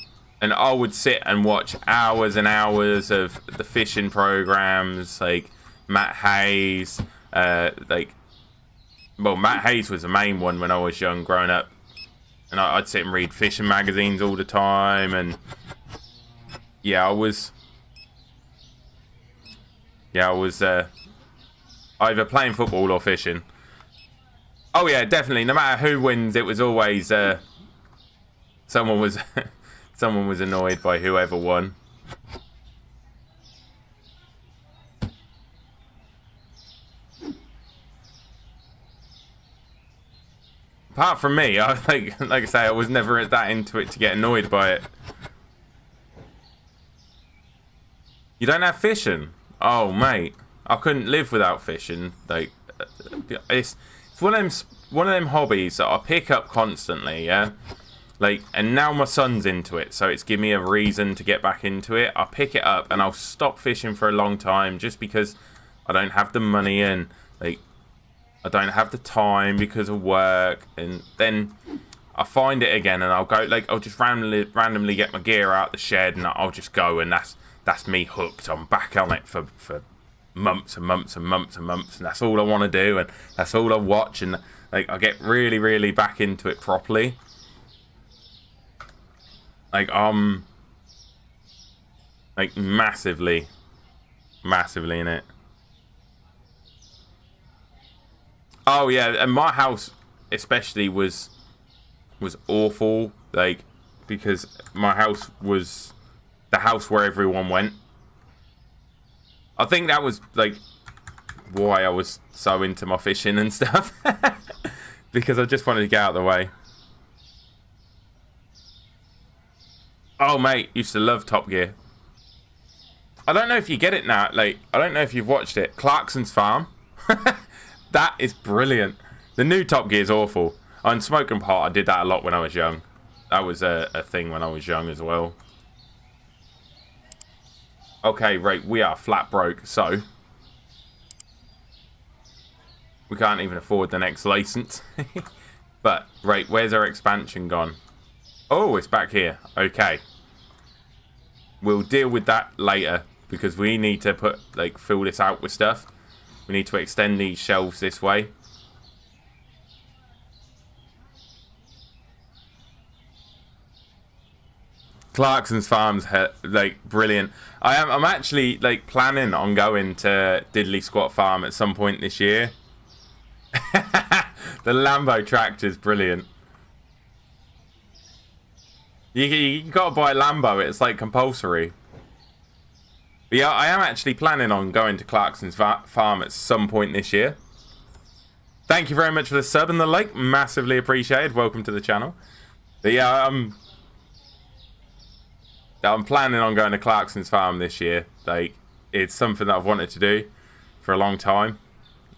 I would sit and watch hours and hours of the fishing programs, like Matt Hayes. Matt Hayes was the main one when I was young, growing up. And I'd sit and read fishing magazines all the time. And yeah, I was either playing football or fishing. Oh yeah, definitely. No matter who wins, it was always someone was someone was annoyed by whoever won. Apart from me, like I say, I was never that into it to get annoyed by it. You don't have fishing? Oh, mate. I couldn't live without fishing. Like, it's one of them one of them hobbies that I pick up constantly, yeah? Like, and now my son's into it, so it's given me a reason to get back into it. I pick it up and I'll stop fishing for a long time just because I don't have the money and, like, I don't have the time because of work. And then I find it again and I'll go, like, I'll just randomly get my gear out the shed and I'll just go, and that's me hooked. I'm back on it for months and months and months and months, and that's all I want to do, and that's all I watch, and, like, I get really, really back into it properly. Like, like, massively in it. Oh yeah, and my house especially was awful, like, because my house was the house where everyone went. I think that was, like, why I was so into my fishing and stuff. Because I just wanted to get out of the way. Oh, mate, used to love Top Gear. I don't know if you get it now. Like, I don't know if you've watched it. Clarkson's Farm. That is brilliant. The new Top Gear is awful. On Smoking Pot, I did that a lot when I was young. That was a thing when I was young as well. Okay, right, we are flat broke, so we can't even afford the next license. But, right, where's our expansion gone? Oh, it's back here. Okay. We'll deal with that later, because we need to fill this out with stuff. We need to extend these shelves this way. Clarkson's Farm's, like, brilliant. I'm actually, like, planning on going to Diddley Squat Farm at some point this year. The Lambo tractor's brilliant. You gotta buy a Lambo. It's, like, compulsory. But yeah, I am actually planning on going to Clarkson's Farm at some point this year. Thank you very much for the sub and the like. Massively appreciated. Welcome to the channel. But yeah, I'm planning on going to Clarkson's Farm this year. Like, it's something that I've wanted to do for a long time,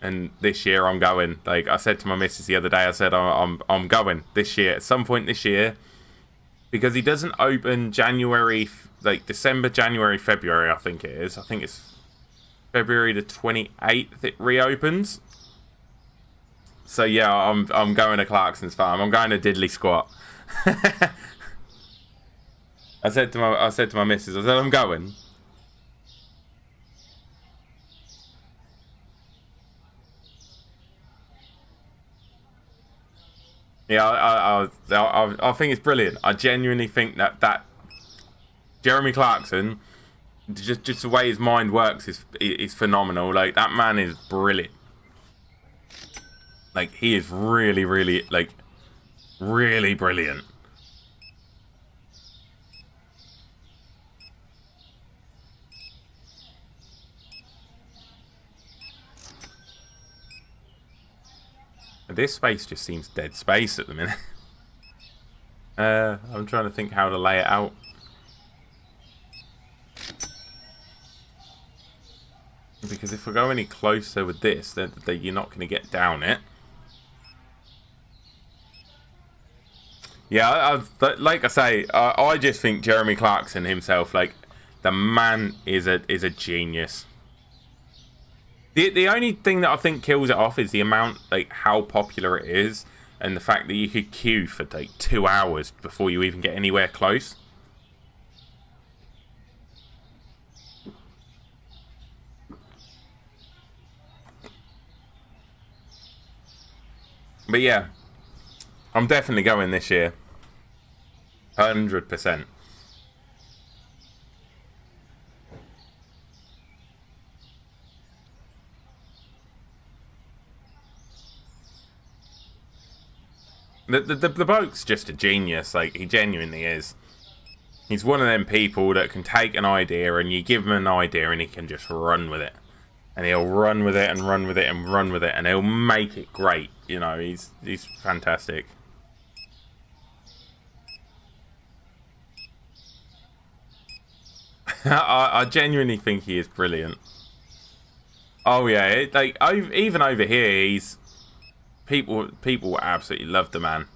and this year I'm going. Like I said to my missus the other day, I said I'm going this year at some point this year, because he doesn't open January, like December, January, February. I think it is. I think it's February the 28th it reopens. So yeah, I'm going to Clarkson's Farm. I'm going to Diddley Squat. I said to my missus, I said, I'm going. Yeah, I think it's brilliant. I genuinely think that Jeremy Clarkson, just the way his mind works is phenomenal. Like, that man is brilliant. Like, he is really, really, like, really brilliant. This space just seems dead space at the minute. I'm trying to think how to lay it out. Because if we go any closer with this, then you're not going to get down it. Yeah, like I say, I just think Jeremy Clarkson himself, like, the man is a genius. The only thing that I think kills it off is the amount, like, how popular it is, and the fact that you could queue for, like, 2 hours before you even get anywhere close. But yeah, I'm definitely going this year. 100%. The bloke's just a genius. Like, he genuinely is. He's one of them people that can take an idea and you give him an idea and he can just run with it. And he'll run with it and run with it and run with it, and he'll make it great. You know, he's fantastic. I genuinely think he is brilliant. Oh yeah, like, even over here, he's People absolutely love the man.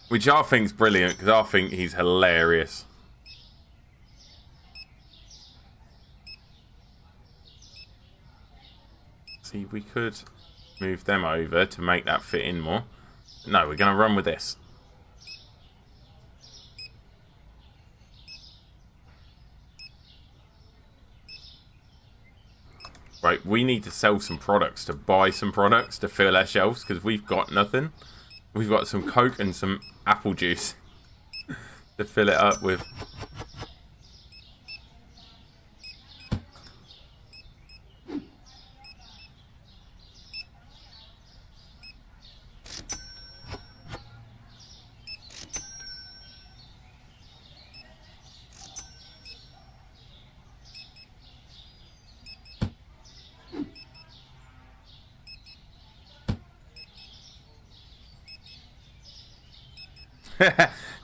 Which I think's brilliant, because I think he's hilarious. See, we could move them over to make that fit in more. No, we're going to run with this. Right, we need to sell some products, to buy some products to fill our shelves, because we've got nothing. We've got some Coke and some apple juice to fill it up with.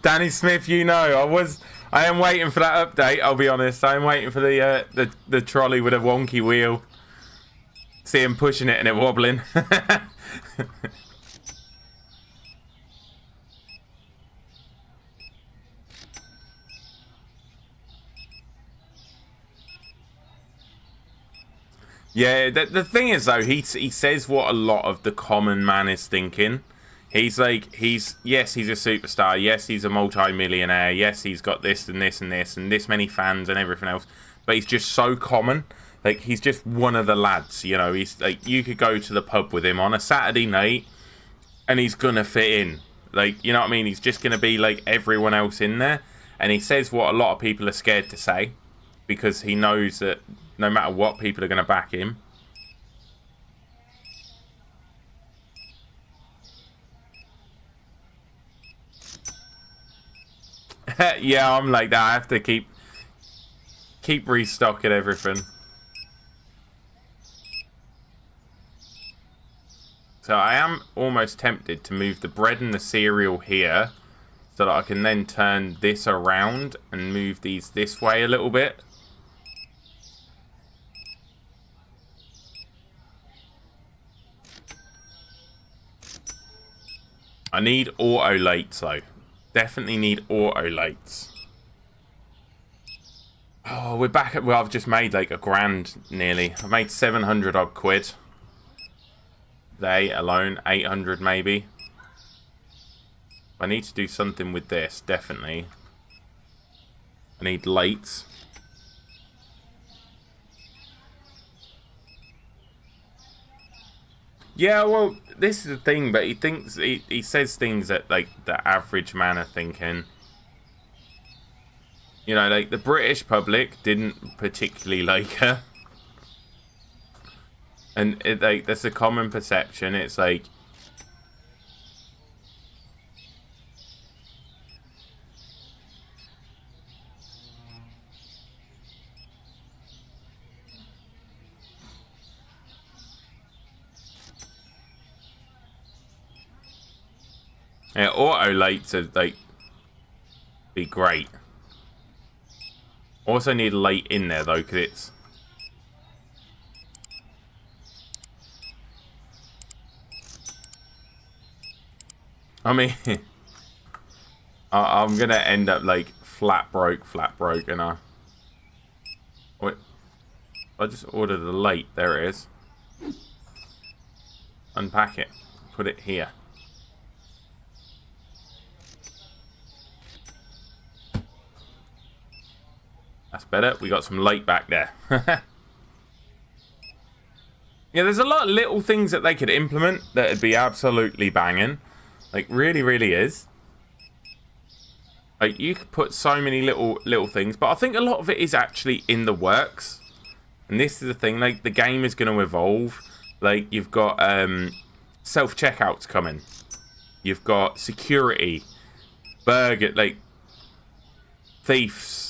Danny Smith, you know, I am waiting for that update. I'll be honest. I am waiting for the trolley with a wonky wheel. See him pushing it and it wobbling. Yeah, the thing is though, he says what a lot of the common man is thinking. He's like, yes, he's a superstar. Yes, he's a multi-millionaire. Yes, he's got this and this and this and this many fans and everything else. But he's just so common. Like, he's just one of the lads, you know. He's like, you could go to the pub with him on a Saturday night and he's going to fit in. Like, you know what I mean? He's just going to be like everyone else in there. And he says what a lot of people are scared to say, because he knows that no matter what, people are going to back him. Yeah, I'm like that. I have to keep restocking everything. So I am almost tempted to move the bread and the cereal here, so that I can then turn this around and move these this way a little bit. I need auto lates though. Definitely need auto lates. Oh, we're back at... Well, I've just made like $1,000 nearly. I've made 700 odd quid. They alone, 800 maybe. I need to do something with this, definitely. I need lates. Yeah, well, this is the thing, but he says things that like the average man are thinking. You know, like the British public didn't particularly like her, and like that's a common perception. It's like, yeah, auto lates are like be great. Also need a late in there though, because it's I mean I'm gonna end up like flat broke, and wait, I just ordered a late. There it is. Unpack it, put it here. That's better. We got some late back there. Yeah, there's a lot of little things that they could implement that would be absolutely banging. Like, really, really is. Like, you could put so many little things, but I think a lot of it is actually in the works. And this is the thing, like, the game is going to evolve. Like, you've got self-checkouts coming. You've got security, burger, like, thieves.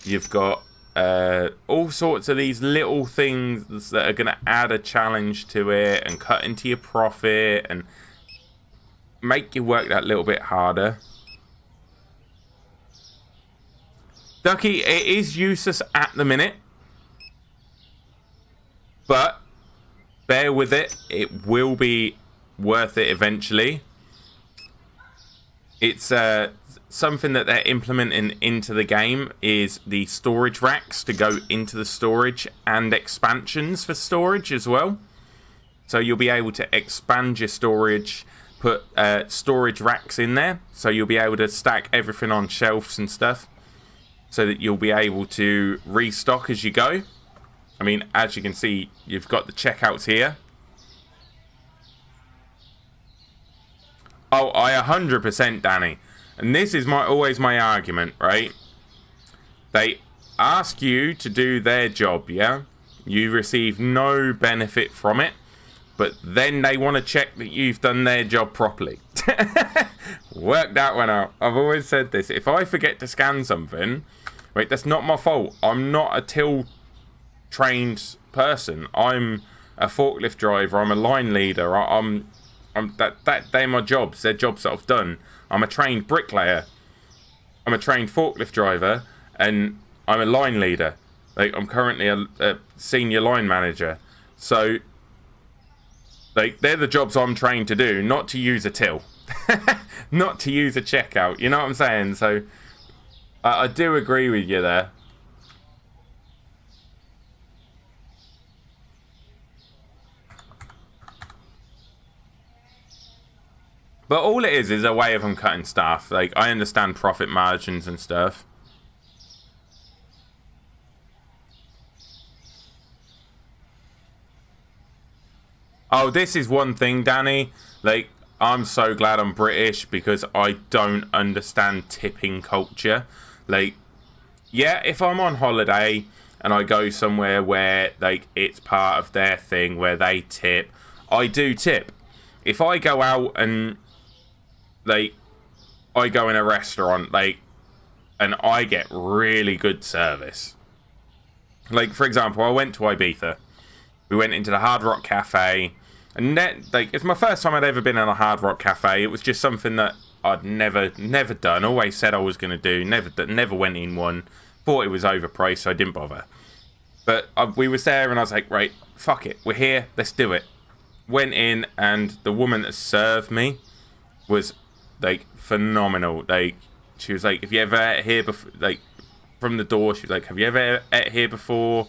You've got all sorts of these little things that are going to add a challenge to it and cut into your profit and make you work that little bit harder. Ducky, it is useless at the minute, but bear with it. It will be worth it eventually. It's something that they're implementing into the game is the storage racks to go into the storage and expansions for storage as well. So you'll be able to expand your storage, put storage racks in there. So you'll be able to stack everything on shelves and stuff so that you'll be able to restock as you go. I mean, as you can see, you've got the checkouts here. Oh, I 100%, Danny. And this is always my argument, right? They ask you to do their job, yeah? You receive no benefit from it, but then they want to check that you've done their job properly. Work that one out. I've always said this. If I forget to scan something, right, that's not my fault. I'm not a till trained person. I'm a forklift driver. I'm a line leader. They're my jobs. They're jobs that I've done. I'm a trained bricklayer. I'm a trained forklift driver, and I'm a line leader. Like, I'm currently a senior line manager. So, like, they're the jobs I'm trained to do, not to use a till, not to use a checkout. You know what I'm saying? So, I do agree with you there. But all it is a way of them cutting staff. Like, I understand profit margins and stuff. Oh, this is one thing, Danny. Like, I'm so glad I'm British because I don't understand tipping culture. Like, yeah, if I'm on holiday and I go somewhere where, like, it's part of their thing where they tip, I do tip. If I go out and, like, I go in a restaurant, like, and I get really good service. Like, for example, I went to Ibiza. We went into the Hard Rock Cafe, and like, it's my first time I'd ever been in a Hard Rock Cafe. It was just something that I'd never done. Always said I was going to do. Never went in one. Thought it was overpriced, so I didn't bother. But we was there, and I was like, right, fuck it, we're here, let's do it. Went in, and the woman that served me was, like, phenomenal. Like, she was like, have you ever ate here before? Like, from the door, she was like, have you ever ate here before?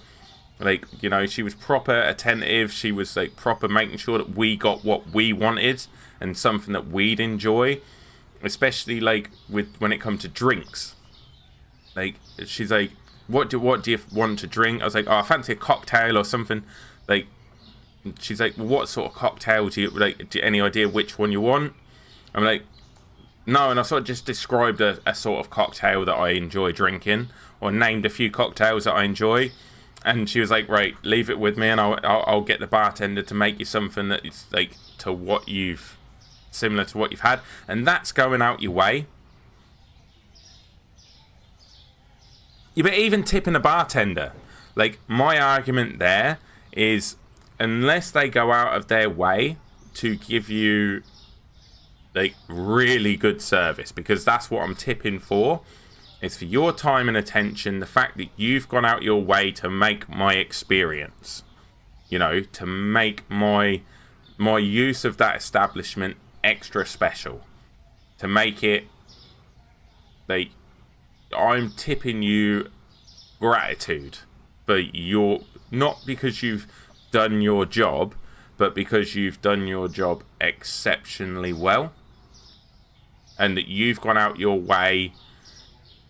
Like, you know, she was proper attentive. She was, like, proper making sure that we got what we wanted and something that we'd enjoy, especially, like, when it comes to drinks. Like, she's like, what do you want to drink? I was like, oh, I fancy a cocktail or something. Like, she's like, well, what sort of cocktail do you, like, do you, any idea which one you want? I'm like, no, and I sort of just described a sort of cocktail that I enjoy drinking, or named a few cocktails that I enjoy, and she was like, right, leave it with me, and I'll get the bartender to make you something that is, like, similar to what you've had, and that's going out your way. Yeah, but even tipping a bartender, like, my argument there is, unless they go out of their way to give you, like, really good service, because that's what I'm tipping for. It's for your time and attention, the fact that you've gone out your way to make my experience, you know, to make my use of that establishment extra special, to make it, like, I'm tipping you gratitude for your, not because you've done your job, but because you've done your job exceptionally well, and that you've gone out your way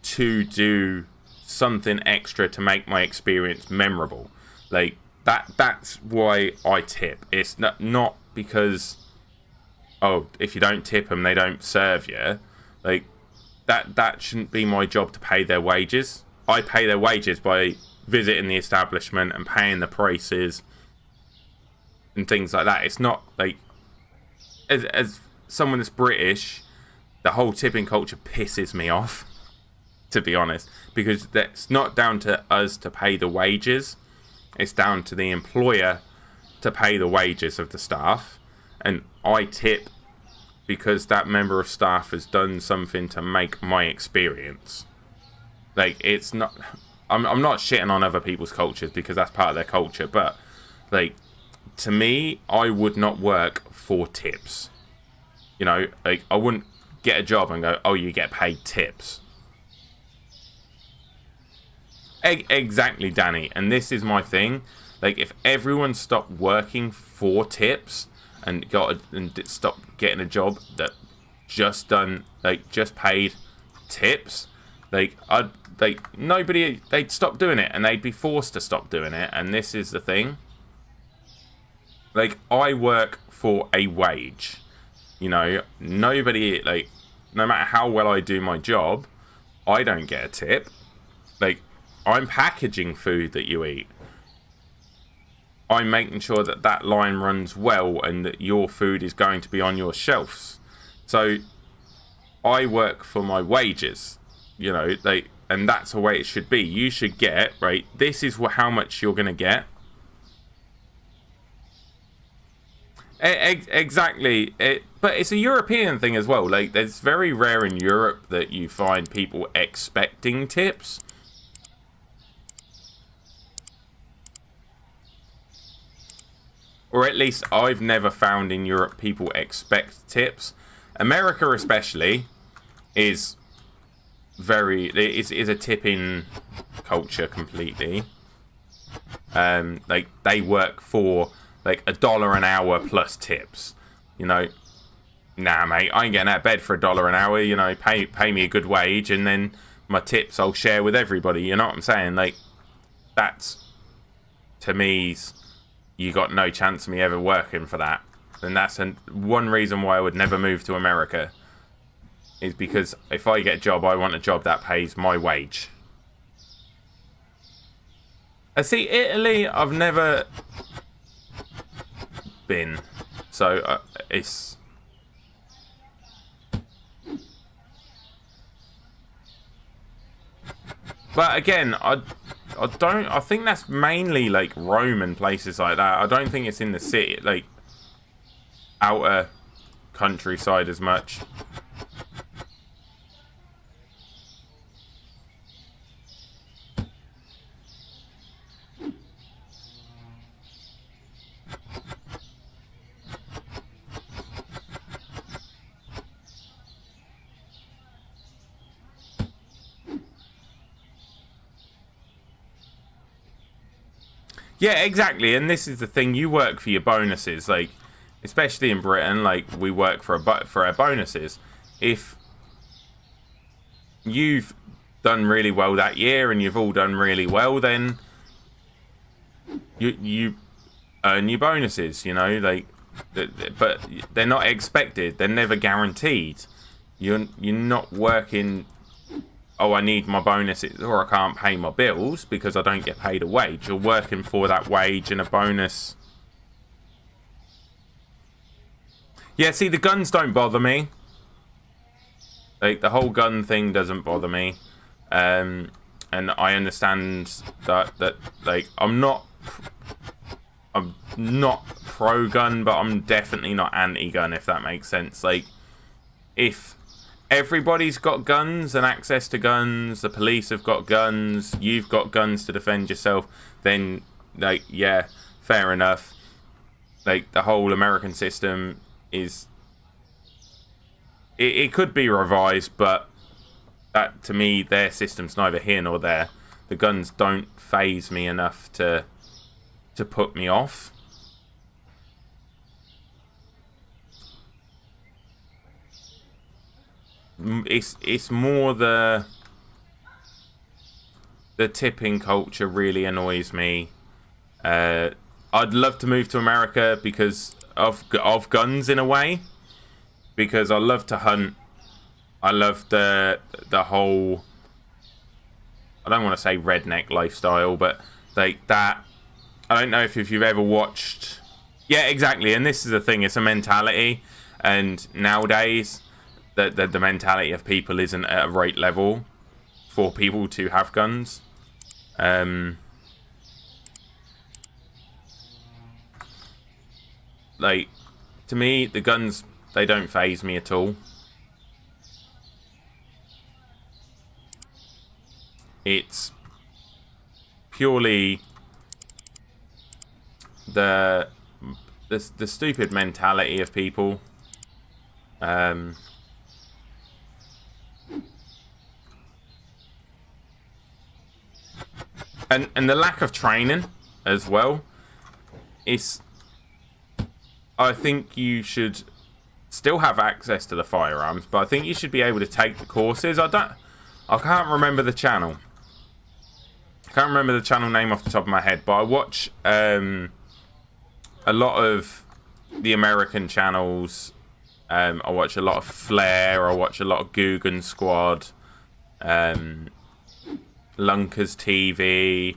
to do something extra to make my experience memorable. Like, that's why I tip. It's not because, oh, if you don't tip them, they don't serve you. Like, that shouldn't be my job to pay their wages. I pay their wages by visiting the establishment and paying the prices and things like that. It's not like, as someone that's British, the whole tipping culture pisses me off, to be honest, because that's not down to us to pay the wages. It's down to the employer to pay the wages of the staff, and I tip because that member of staff has done something to make my experience. Like, it's not, I'm not shitting on other people's cultures because that's part of their culture, but, like, to me, I would not work for tips. You know, like, I wouldn't get a job and go, oh, you get paid tips. Exactly, Danny. And this is my thing. Like, if everyone stopped working for tips and stopped getting a job that just paid tips, they'd stop doing it, and they'd be forced to stop doing it. And this is the thing. Like, I work for a wage. You know, nobody, like, no matter how well I do my job, I don't get a tip. Like, I'm packaging food that you eat. I'm making sure that that line runs well and that your food is going to be on your shelves. So I work for my wages, you know, and that's the way it should be. You should get, right, this is how much you're going to get. Exactly. But it's a European thing as well. Like, it's very rare in Europe that you find people expecting tips. Or at least I've never found in Europe people expect tips. America especially is a tipping culture completely. Like, they work for like $1 an hour plus tips. You know, nah, mate, I ain't getting out of bed for $1 an hour. You know, pay me a good wage, and then my tips I'll share with everybody. You know what I'm saying? Like, that's, to me, you got no chance of me ever working for that. And that's one reason why I would never move to America, is because if I get a job, I want a job that pays my wage. I see, Italy, I've never been, so it's... But again, I think that's mainly like Rome and places like that. I don't think it's in the city, like outer countryside as much. Yeah, exactly. And this is the thing, you work for your bonuses, like, especially in Britain, like, we work for our bonuses. If you've done really well that year and you've all done really well, then you earn your bonuses, you know, like, but they're not expected, they're never guaranteed. You're not working, oh, I need my bonuses or I can't pay my bills because I don't get paid a wage. You're working for that wage and a bonus. Yeah, see, the guns don't bother me. Like, the whole gun thing doesn't bother me. And I understand that like, I'm not pro-gun, but I'm definitely not anti-gun, if that makes sense. Like, if everybody's got guns and access to guns, the police have got guns, you've got guns to defend yourself, then, like, yeah, fair enough. Like, the whole American system is... It could be revised, but that, to me, their system's neither here nor there. The guns don't faze me enough to put me off. It's more the tipping culture really annoys me. I'd love to move to America because of guns, in a way, because I love to hunt. I love the whole, I don't want to say redneck lifestyle, but like that. I don't know if you've ever watched. Yeah, exactly. And this is the thing, it's a mentality, and nowadays the mentality of people isn't at a right level for people to have guns. Like, to me, the guns, they don't faze me at all. It's purely the stupid mentality of people. And the lack of training as well. I think you should still have access to the firearms, but I think you should be able to take the courses. I can't remember the channel. I can't remember the channel name off the top of my head, but I watch a lot of the American channels. I watch a lot of Flair. I watch a lot of Guggen Squad, Lunkers TV,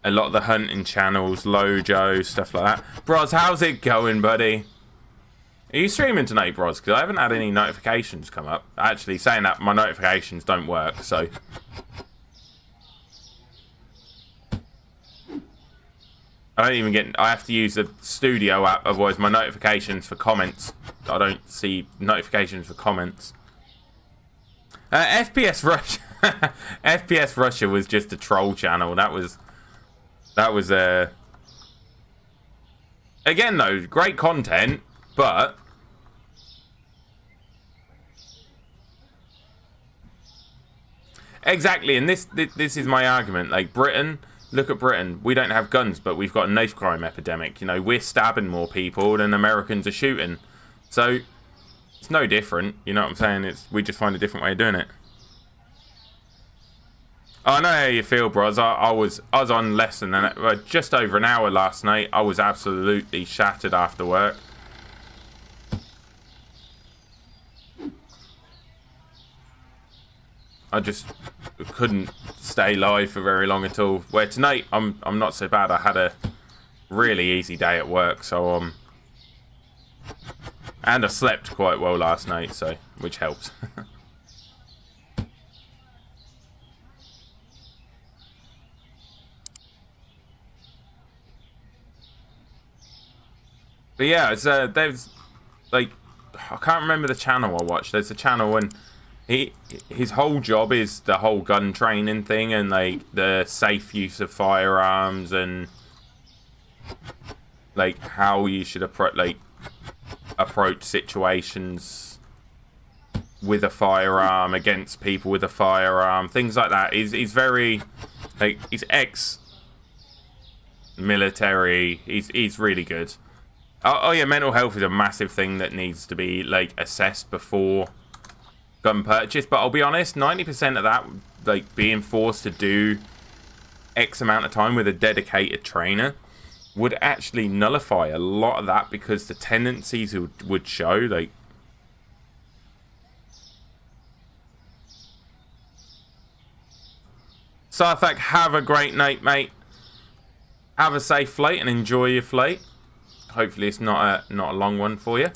a lot of the hunting channels, Lojo, stuff like that. Bros, how's it going, buddy? Are you streaming tonight, Bros? Because I haven't had any notifications come up. Actually, saying that, my notifications don't work, so... I don't even get... I have to use the studio app, otherwise my notifications for comments... I don't see notifications for comments. FPS Russia... FPS Russia was just a troll channel. That was again though, great content, but exactly, and this is my argument. Like Britain, look at Britain. We don't have guns, but we've got a knife crime epidemic. You know, we're stabbing more people than Americans are shooting. So it's no different. You know what I'm saying? We just find a different way of doing it. I know how you feel, bros. I was on less than just over an hour last night. I was absolutely shattered after work. I just couldn't stay live for very long at all. Where tonight I'm not so bad. I had a really easy day at work, so and I slept quite well last night, so which helps. But yeah, it's there's like I can't remember the channel I watched. There's a channel and his whole job is the whole gun training thing and like the safe use of firearms and like how you should approach situations with a firearm against people with a firearm, things like that. He's very like he's ex-military. He's really good. Oh yeah, mental health is a massive thing that needs to be like assessed before gun purchase. But I'll be honest, 90% of that, like being forced to do X amount of time with a dedicated trainer, would actually nullify a lot of that because the tendencies would show. Like, Sarthak, have a great night, mate. Have a safe flight and enjoy your flight. Hopefully it's not a long one for you.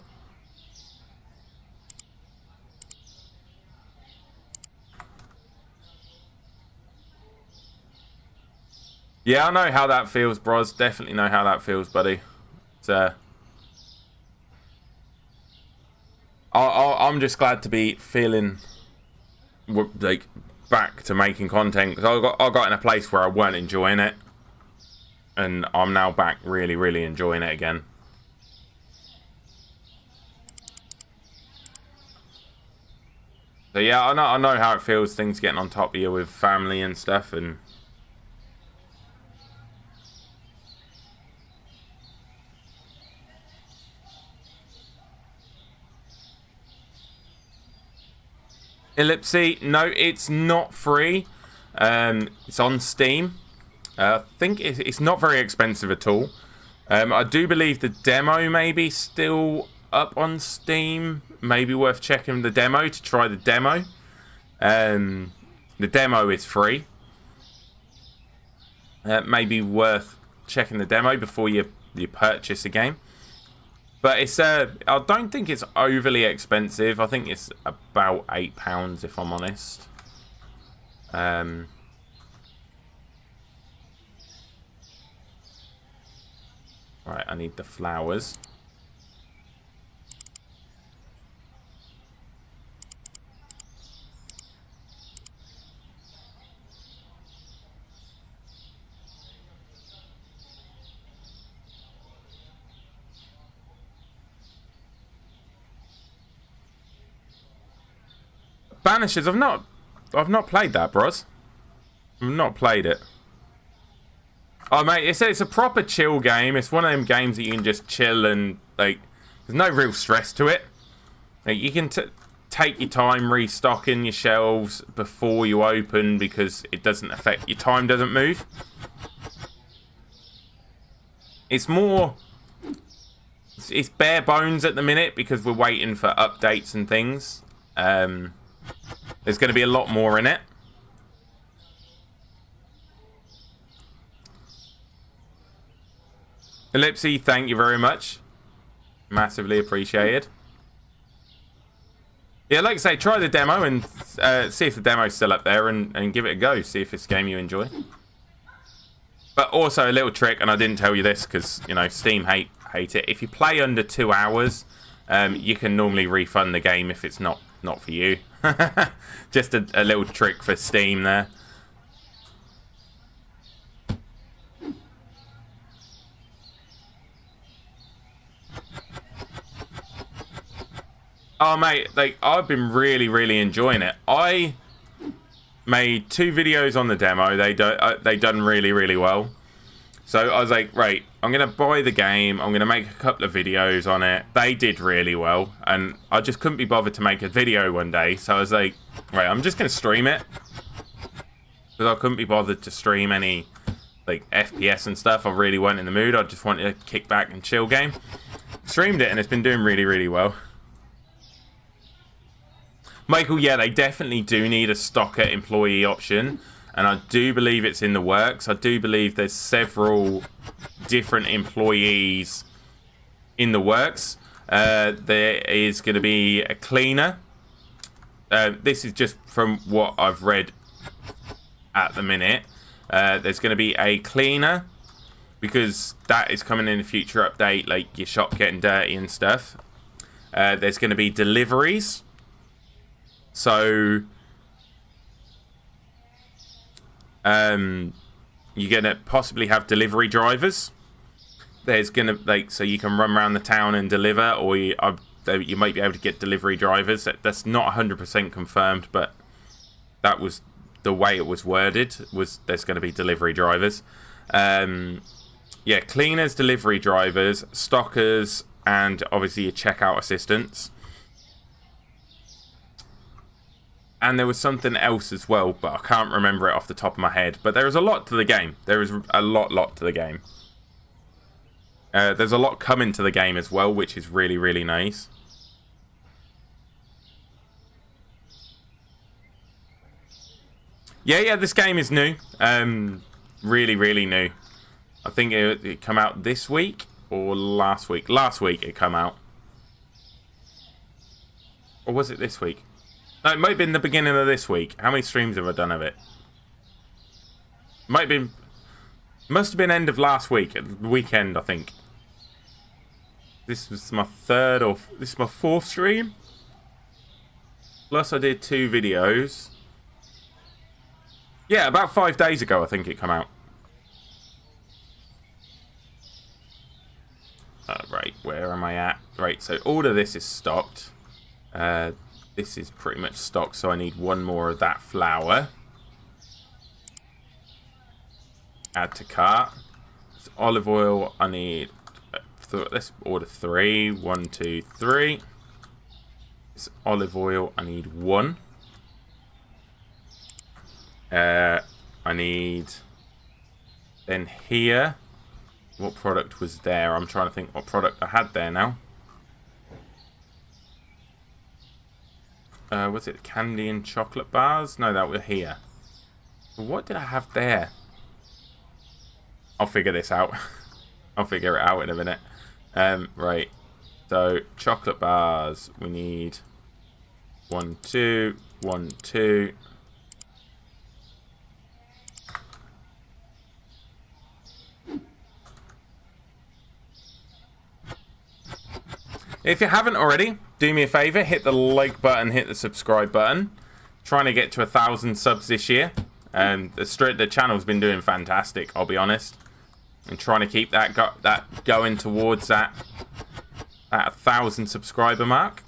Yeah, I know how that feels, bros. Definitely know how that feels, buddy. It's, I'm just glad to be feeling like back to making content because I got in a place where I weren't enjoying it. And I'm now back really, really enjoying it again. So yeah, I know how it feels, things getting on top of you with family and stuff. And Ellipsy, no, it's not free. It's on Steam. I think it's not very expensive at all. I do believe the demo may be still up on Steam. Maybe worth checking the demo to try the demo. The demo is free. Maybe worth checking the demo before you purchase a game. But it's I don't think it's overly expensive. I think it's about £8 if I'm honest. Right, I need the flowers. Banishers, I've not played that, bros. I've not played it. Oh, mate, it's a proper chill game. It's one of them games that you can just chill and, like, there's no real stress to it. Like, you can take your time restocking your shelves before you open because it doesn't affect your time doesn't move. It's more... It's bare bones at the minute because we're waiting for updates and things. There's going to be a lot more in it. Ellipsy, thank you very much. Massively appreciated. Yeah, like I say, try the demo and see if the demo's still up there and give it a go. See if it's a game you enjoy. But also a little trick, and I didn't tell you this because, you know, Steam hate it. If you play under 2 hours, you can normally refund the game if it's not for you. Just a little trick for Steam there. Oh, mate, like, I've been really enjoying it. I made 2 videos on the demo. They done really well. So I was like, right, I'm going to buy the game. I'm going to make a couple of videos on it. They did really well. And I just couldn't be bothered to make a video one day. So I was like, right, I'm just going to stream it. Because I couldn't be bothered to stream any, like, FPS and stuff. I really wasn't in the mood. I just wanted to kick back and chill game. Streamed it, and it's been doing really well. Michael, yeah, they definitely do need a stalker employee option. And I do believe it's in the works. I do believe there's several different employees in the works. There is going to be a cleaner. This is just from what I've read at the minute. There's going to be a cleaner because that is coming in a future update, like your shop getting dirty and stuff. There's going to be deliveries. So, you're going to possibly have delivery drivers. There's going to, like, so you can run around the town and deliver, or you might be able to get delivery drivers. That's not 100% confirmed, but that was the way it was worded, was there's going to be delivery drivers. Yeah, cleaners, delivery drivers, stockers, and obviously your checkout assistants. And there was something else as well, but I can't remember it off the top of my head. But there is a lot to the game. There is a lot to the game. There's a lot coming to the game as well, which is really nice. Yeah, this game is new. Really new. I think it came out this week or last week. Last week it came out. Or was it this week? No, it might have been the beginning of this week. How many streams have I done of it? Must have been end of last week, the weekend, I think. This was my this is my 4th stream. Plus I did 2 videos. Yeah, about 5 days ago, I think it came out. Right, where am I at? Right, so all of this is stocked. This is pretty much stocked, so I need 1 more of that flour. Add to cart. So olive oil, I need... let's order 3. 1, 2, 3. This olive oil, I need 1. I need... Then here... What product was there? I'm trying to think what product I had there now. Was it candy and chocolate bars? No, that were here. What did I have there? I'll figure this out. I'll figure it out in a minute. Right. So, chocolate bars. We need 1, 2, 1, 2. If you haven't already, do me a favour, hit the like button, hit the subscribe button. Trying to get to 1,000 subs this year. The channel's been doing fantastic, I'll be honest. And trying to keep that going towards that 1,000 subscriber mark.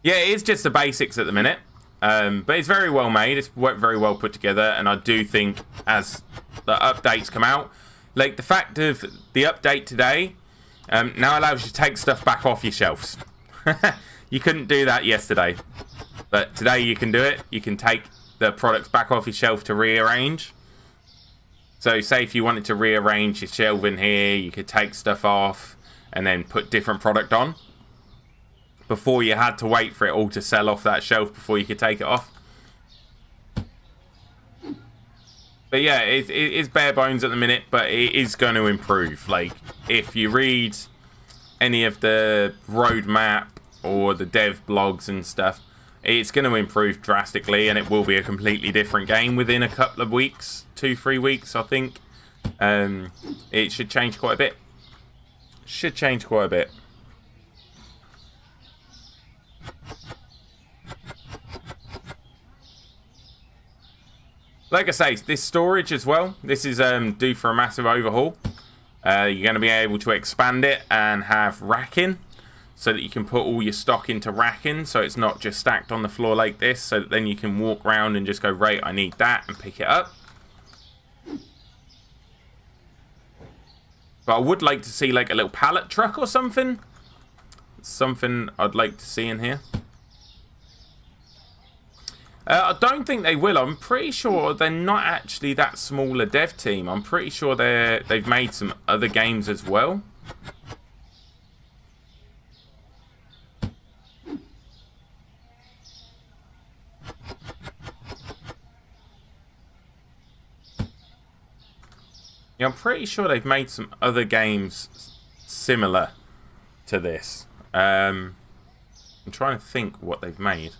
Yeah, it is just the basics at the minute. But it's very well made. It's very well put together. And I do think as the updates come out, like the fact of the update today now allows you to take stuff back off your shelves. You couldn't do that yesterday. But today you can do it. You can take the products back off your shelf to rearrange. So say if you wanted to rearrange your shelf in here, you could take stuff off and then put different product on. Before you had to wait for it all to sell off that shelf before you could take it off. But yeah, it is bare bones at the minute, but it is going to improve. Like, if you read any of the roadmap or the dev blogs and stuff, it's going to improve drastically, and it will be a completely different game within a couple of weeks, 2-3 weeks, I think. It should change quite a bit. Should change quite a bit. Like I say, this storage as well, this is due for a massive overhaul. You're going to be able to expand it and have racking so that you can put all your stock into racking, so it's not just stacked on the floor like this, so that then you can walk around and just go, right, I need that, and pick it up. But I would like to see like a little pallet truck or something. Something I'd like to see in here. I don't think they will. I'm pretty sure they're not actually that small a dev team. I'm pretty sure they've made some other games as well. Yeah, I'm pretty sure they've made some other games similar to this. I'm trying to think what they've made.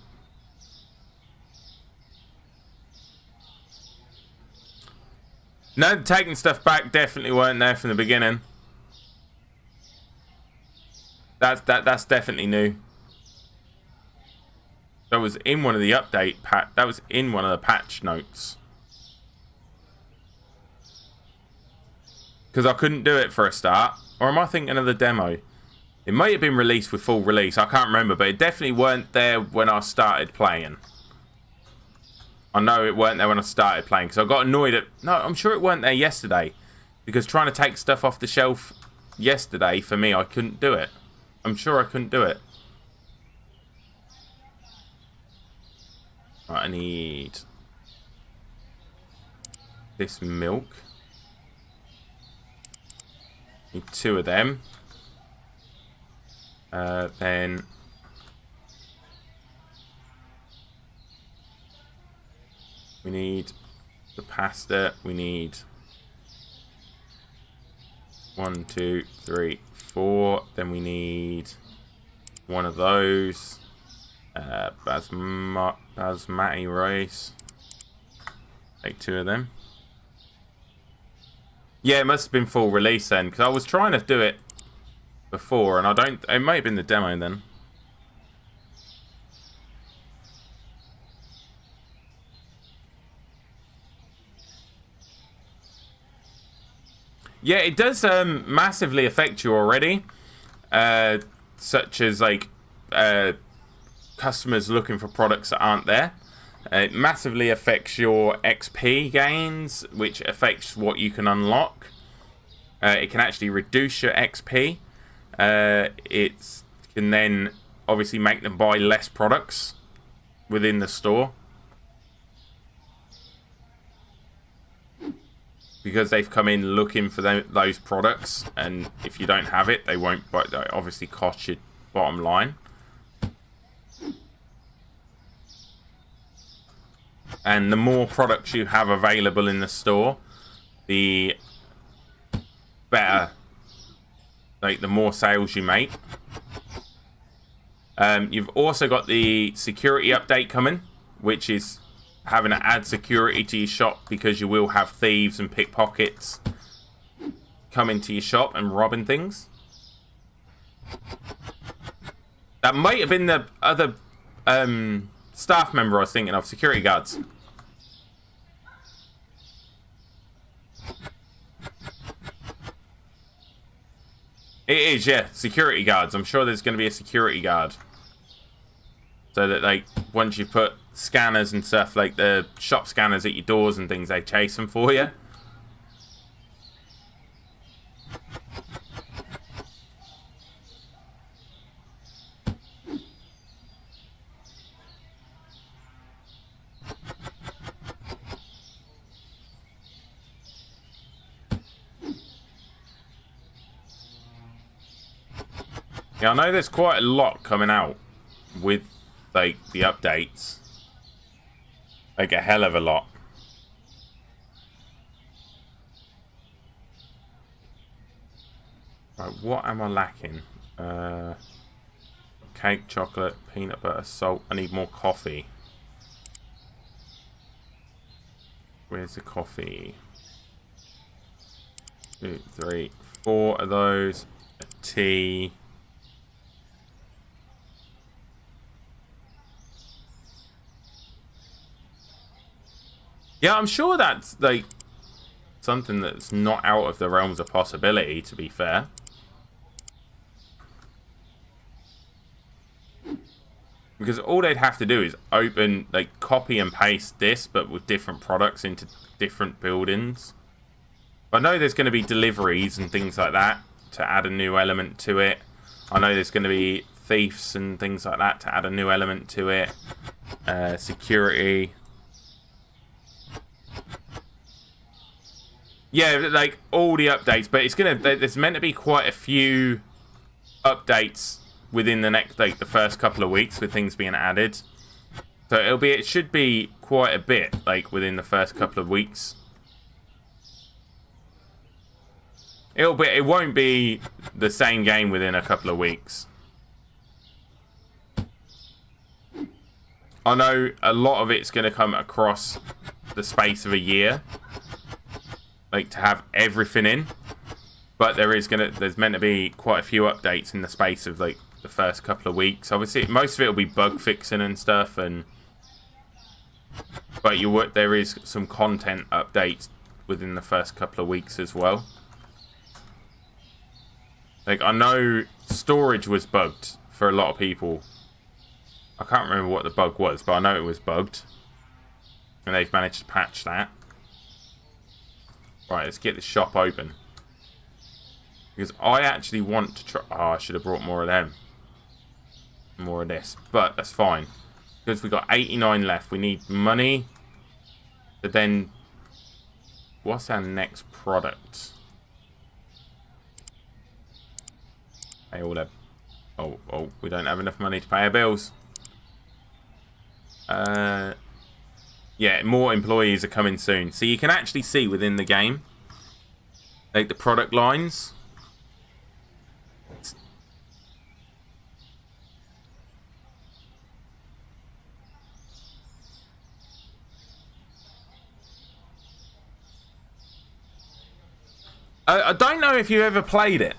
No, taking stuff back definitely weren't there from the beginning. That's definitely new. That was in one of the update pat. That was in one of the patch notes. Because I couldn't do it for a start. Or am I thinking of the demo? It might have been released with full release. I can't remember, but it definitely weren't there when I started playing. I know it weren't there when I started playing because I got annoyed at... No, I'm sure it weren't there yesterday. Because trying to take stuff off the shelf yesterday, for me, I couldn't do it. I'm sure I couldn't do it. Right, I need this milk. Need 2 of them. Then... we need the pasta. We need 1, 2, 3, 4. Then we need one of those. Basmati rice. Take 2 of them. Yeah, it must have been full release then, because I was trying to do it before, and I don't... It might have been the demo then. Yeah, it does massively affect you already. Such as, like, customers looking for products that aren't there. It massively affects your XP gains, which affects what you can unlock. It can actually reduce your XP. It can then obviously make them buy less products within the store. Because they've come in looking for those products, and if you don't have it, they won't buy. They obviously cost your bottom line. And the more products you have available in the store, the better, like the more sales you make. You've also got the security update coming, which is having to add security to your shop, because you will have thieves and pickpockets come into your shop and robbing things. That might have been the other staff member I was thinking of, security guards. It is, yeah, security guards. I'm sure there's going to be a security guard. So that, like, once you put scanners and stuff, like the shop scanners at your doors and things, they chase them for you. Yeah, I know there's quite a lot coming out with, like, the updates. Like, a hell of a lot. Right, what am I lacking? Cake, chocolate, peanut butter, salt. I need more coffee. Where's the coffee? 2, 3, 4 of those. A tea. Yeah, I'm sure that's, like, something that's not out of the realms of possibility, to be fair. Because all they'd have to do is open, like, copy and paste this, but with different products into different buildings. I know there's going to be deliveries and things like that to add a new element to it. I know there's going to be thieves and things like that to add a new element to it. Security. Yeah, like, all the updates, but it's gonna. There's meant to be quite a few updates within the next, like, the first couple of weeks with things being added. So it should be quite a bit, like, within the first couple of weeks. It won't be the same game within a couple of weeks. I know a lot of it's gonna come across the space of a year. Like, to have everything in, but there's meant to be quite a few updates in the space of, like, the first couple of weeks. Obviously, most of it will be bug fixing and stuff, but there is some content updates within the first couple of weeks as well. Like, I know storage was bugged for a lot of people. I can't remember what the bug was, but I know it was bugged, and they've managed to patch that. Right, let's get the shop open. Because I actually want to try... Oh, I should have brought more of them. More of this. But that's fine. Because we've got 89 left. We need money. But then... What's our next product? Pay all that... Oh, we don't have enough money to pay our bills. Yeah, more employees are coming soon. So you can actually see within the game, like, the product lines. I don't know if you ever played it.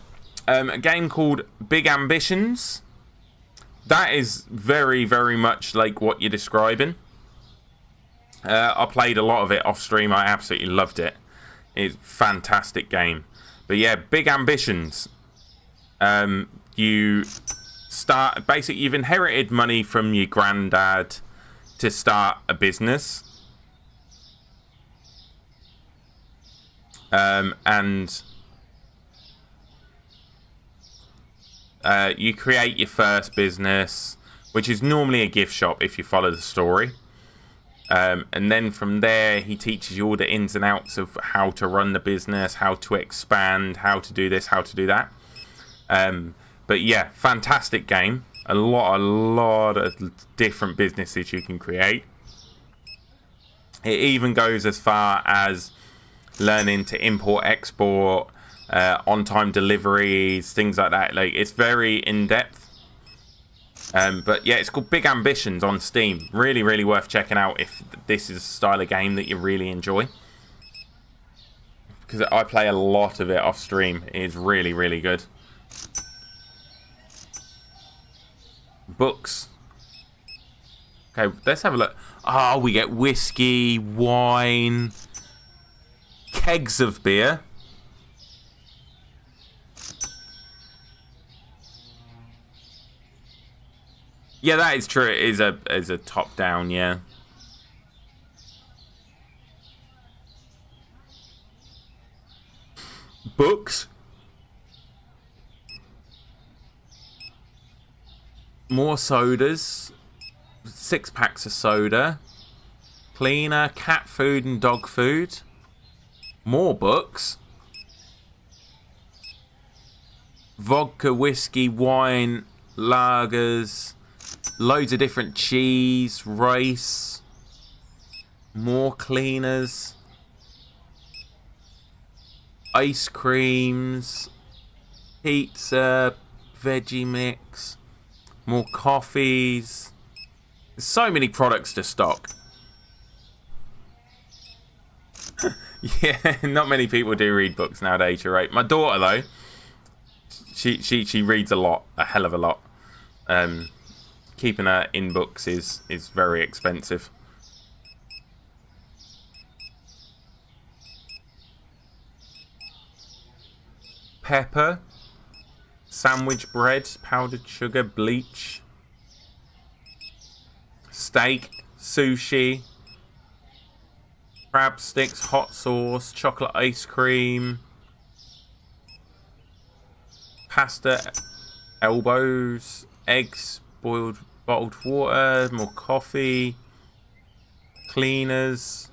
A game called Big Ambitions. That is very, very much like what you're describing. I played a lot of it off stream. I absolutely loved it. It's a fantastic game. But yeah, Big Ambitions. You start... Basically, you've inherited money from your granddad to start a business. And you create your first business, which is normally a gift shop if you follow the story. And then from there, he teaches you all the ins and outs of how to run the business, how to expand, how to do this, how to do that. But yeah, fantastic game. A lot of different businesses you can create. It even goes as far as learning to import, export, on-time deliveries, things like that. Like, it's very in-depth. But yeah, it's called Big Ambitions on Steam. Really, really worth checking out if this is a style of game that you really enjoy. Because I play a lot of it off stream. It is really, really good. Books. Okay, let's have a look. Oh, we get whiskey, wine, kegs of beer. Yeah, that is true. It is a top down. Yeah. Books. More sodas. 6 packs of soda. Cleaner, cat food and dog food. More books. Vodka, whiskey, wine, lagers. Loads of different cheese, rice. More cleaners. Ice creams. Pizza. Veggie mix. More coffees. There's so many products to stock. Yeah, not many people do read books nowadays, you're right. My daughter, though, she reads a lot, a hell of a lot. Keeping her in books is very expensive. Pepper, sandwich bread, powdered sugar, bleach, steak, sushi, crab sticks, hot sauce, chocolate ice cream, pasta, elbows, eggs, boiled bottled water, more coffee, cleaners,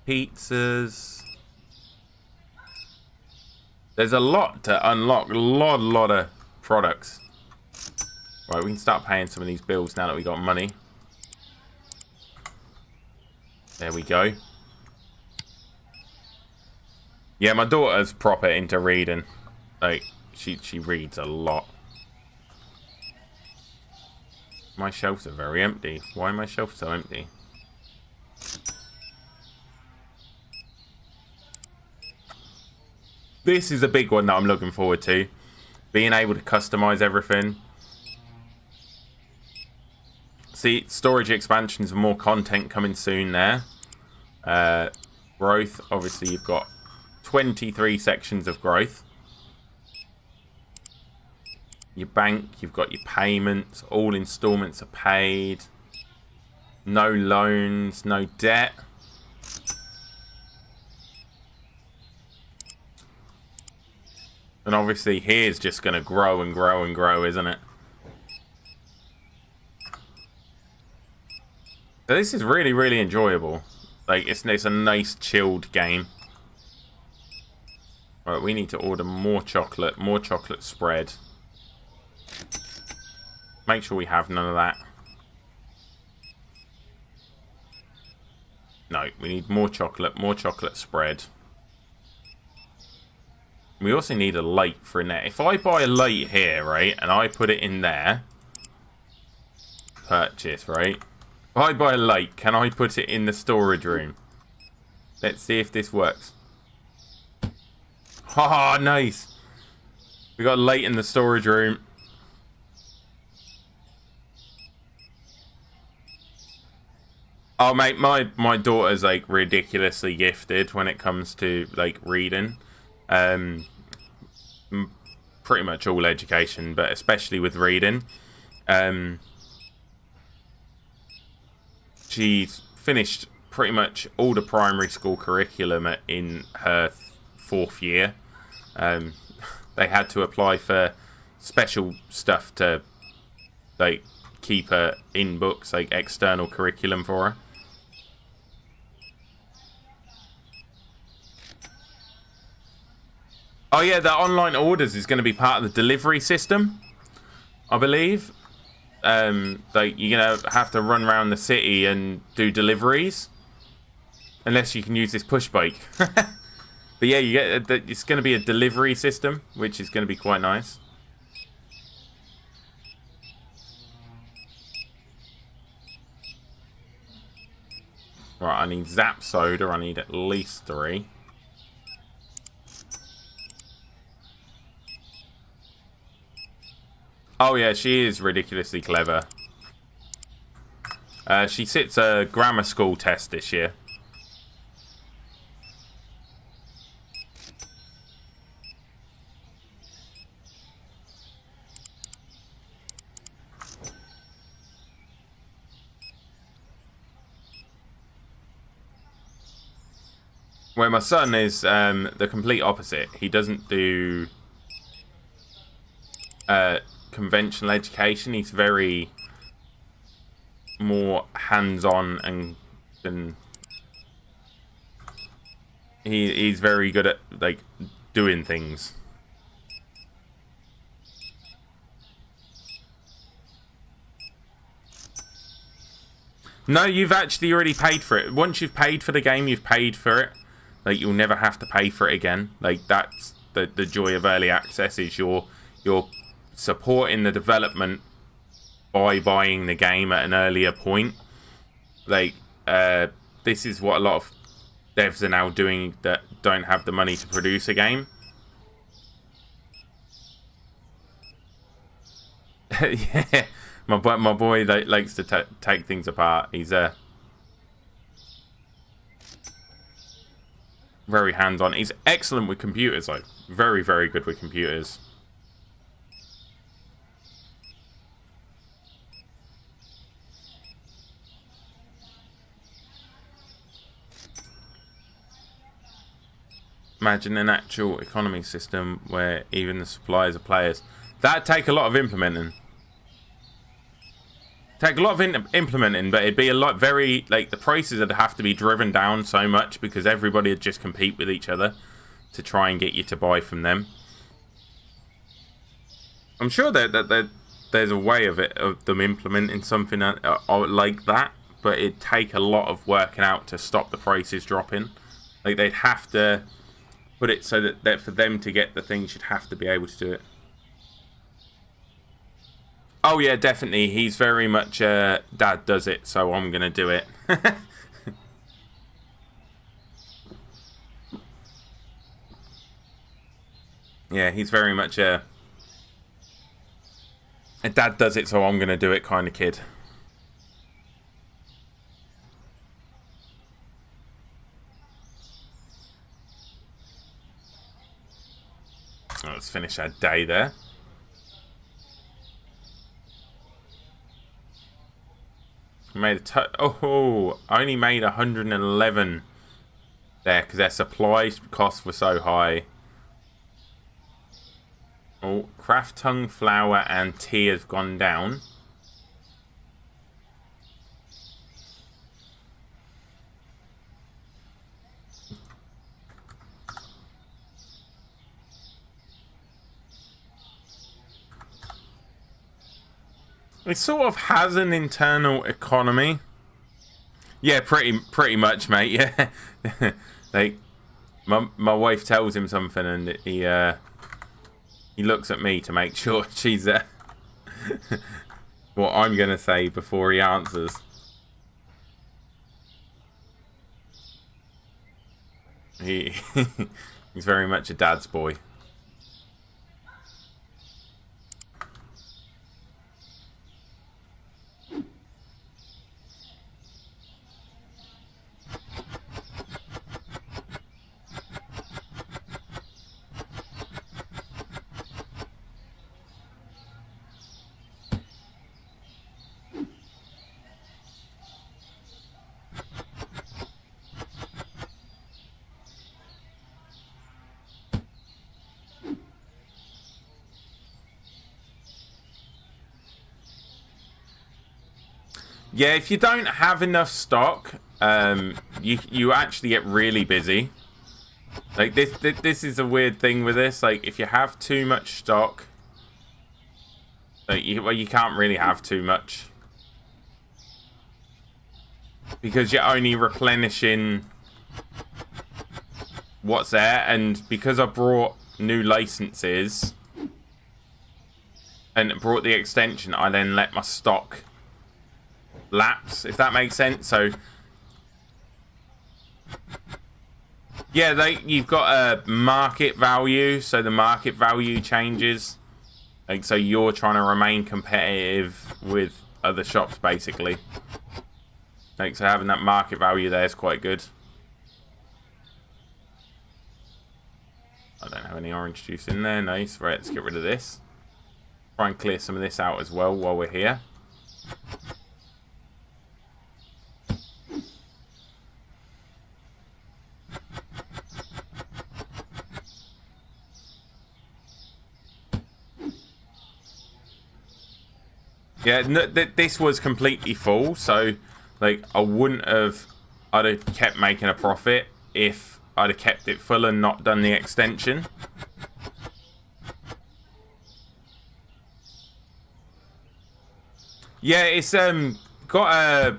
pizzas. There's a lot to unlock, a lot of products. Right, we can start paying some of these bills now that we got money. There we go. Yeah, my daughter's proper into reading. Like, she reads a lot. My shelves are very empty. Why are my shelves so empty? This is a big one that I'm looking forward to. Being able to customize everything. See, storage expansions and more content coming soon there. Growth, obviously you've got 23 sections of growth. Your bank, you've got your payments. All installments are paid. No loans, no debt. And obviously here's just going to grow and grow and grow, isn't it? So this is really, really enjoyable. Like, it's a nice chilled game. Right, we need to order more chocolate spread. Make sure we have none of that. No, we need more chocolate spread. We also need a light for in there. If I buy a light here, right, and I put it in there, purchase, right? If I buy a light, can I put it in the storage room? Let's see if this works. Haha, nice. We got a light in the storage room. Oh, mate, my daughter's, like, ridiculously gifted when it comes to, like, reading. Pretty much all education, but especially with reading. She's finished pretty much all the primary school curriculum in her 4th year. They had to apply for special stuff to, like, keep her in books, like external curriculum for her. Oh yeah, the online orders is going to be part of the delivery system, I believe. Like, you're going to have to run around the city and do deliveries. Unless you can use this push bike. But yeah, you get it's going to be a delivery system, which is going to be quite nice. Right, I need Zap Soda. I need at least 3. Oh yeah, she is ridiculously clever. She sits a grammar school test this year. Where my son is the complete opposite. He doesn't do conventional education. He's very more hands-on and he's very good at like doing things. No, you've actually already paid for it. Once you've paid for the game, you've paid for it. Like, you'll never have to pay for it again. Like, that's the joy of early access, is you're supporting the development by buying the game at an earlier point. Like, this is what a lot of devs are now doing that don't have the money to produce a game. Yeah, my boy likes to take things apart. He's very hands-on. He's excellent with computers, though. Very, very good with computers. Imagine an actual economy system where even the suppliers are players. That'd take a lot of implementing. Take a lot of implementing, but it'd be a lot very, like, the prices would have to be driven down so much because everybody would just compete with each other to try and get you to buy from them. I'm sure that there's a way of them implementing something like that, but it'd take a lot of working out to stop the prices dropping. Like, they'd have to put it so that for them to get the things, you'd have to be able to do it. Oh yeah, definitely. He's very much Dad does it, so I'm gonna do it. Yeah, he's very much a Dad does it, so I'm gonna do it kind of kid. Let's finish our day there. Made I only made 111 there because their supply costs were so high. Oh, craft tongue, flour, and tea has gone down. It sort of has an internal economy. Yeah, pretty much, mate. Yeah, like my wife tells him something, and he looks at me to make sure she's what I'm gonna say before he answers. He's very much a dad's boy. Yeah, if you don't have enough stock, you actually get really busy. Like this is a weird thing with this. Like if you have too much stock, like you can't really have too much because you're only replenishing what's there. And because I brought new licenses and brought the extension, I then let my stock lapse, if that makes sense. So yeah, you've got a market value, so the market value changes, like, so you're trying to remain competitive with other shops basically. Like, so having that market value there is quite good. I don't have any orange juice in there. Nice. Right, let's get rid of this. Try and clear some of this out as well while we're here. Yeah, no, this was completely full, so like I'd have kept making a profit if I'd have kept it full and not done the extension. Yeah, it's got a.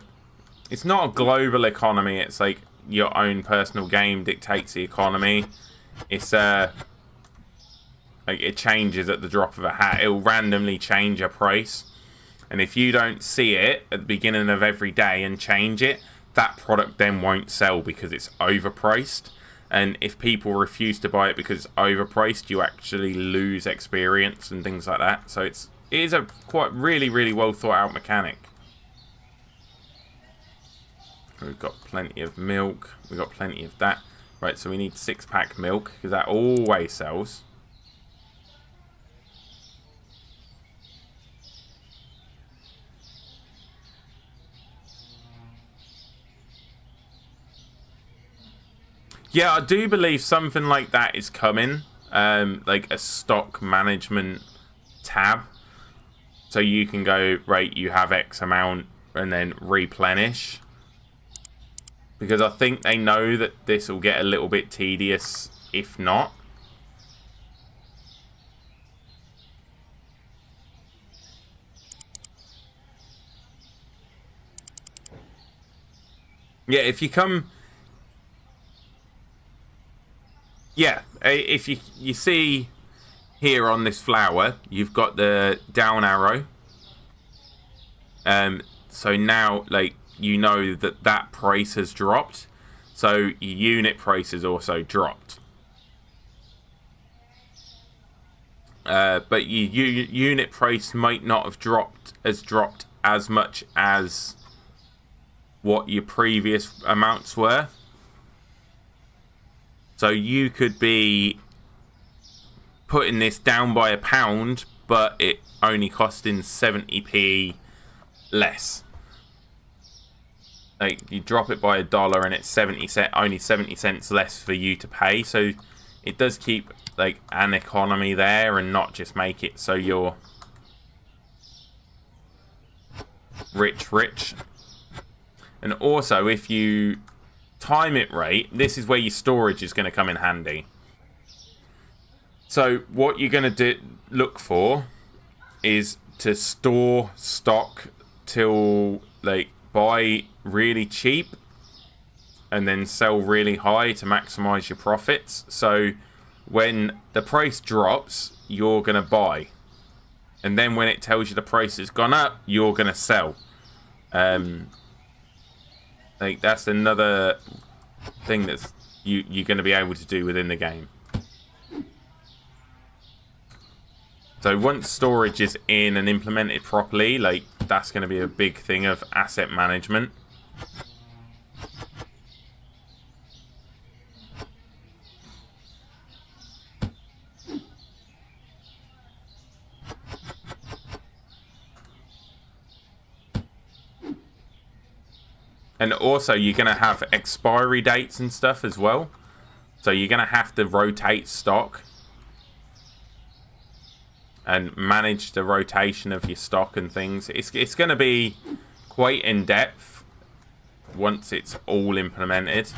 It's not a global economy. It's like your own personal game dictates the economy. It's like it changes at the drop of a hat. It'll randomly change a price, and if you don't see it at the beginning of every day and change it, that product then won't sell because it's overpriced. And if people refuse to buy it because it's overpriced, you actually lose experience and things like that. So it is a quite really well thought out mechanic. We've got plenty of milk. We've got plenty of that. Right, so we need 6-pack milk because that always sells. Yeah, I do believe something like that is coming. Like a stock management tab. So you can go, right, you have X amount and then replenish. Because I think they know that this will get a little bit tedious if not. Yeah, if you come... Yeah, if you see here on this flower, you've got the down arrow. So now, like, you know that price has dropped. So your unit price has also dropped. But your unit price might not have dropped as much as what your previous amounts were. So you could be putting this down by £1, but it only costing 70p less. Like you drop it by $1 and it's only 70 cents less for you to pay. So it does keep like an economy there and not just make it so you're rich. And also if you time it right, this is where your storage is going to come in handy. So what you're going to look for is to store stock till like buy really cheap and then sell really high to maximize your profits. So when the price drops, you're going to buy, and then when it tells you the price has gone up, you're going to sell. Like that's another thing that's you're going to be able to do within the game. So once storage is in and implemented properly, like that's going to be a big thing of asset management. And also you're going to have expiry dates and stuff as well. So you're going to have to rotate stock and manage the rotation of your stock and things. It's going to be quite in depth once it's all implemented.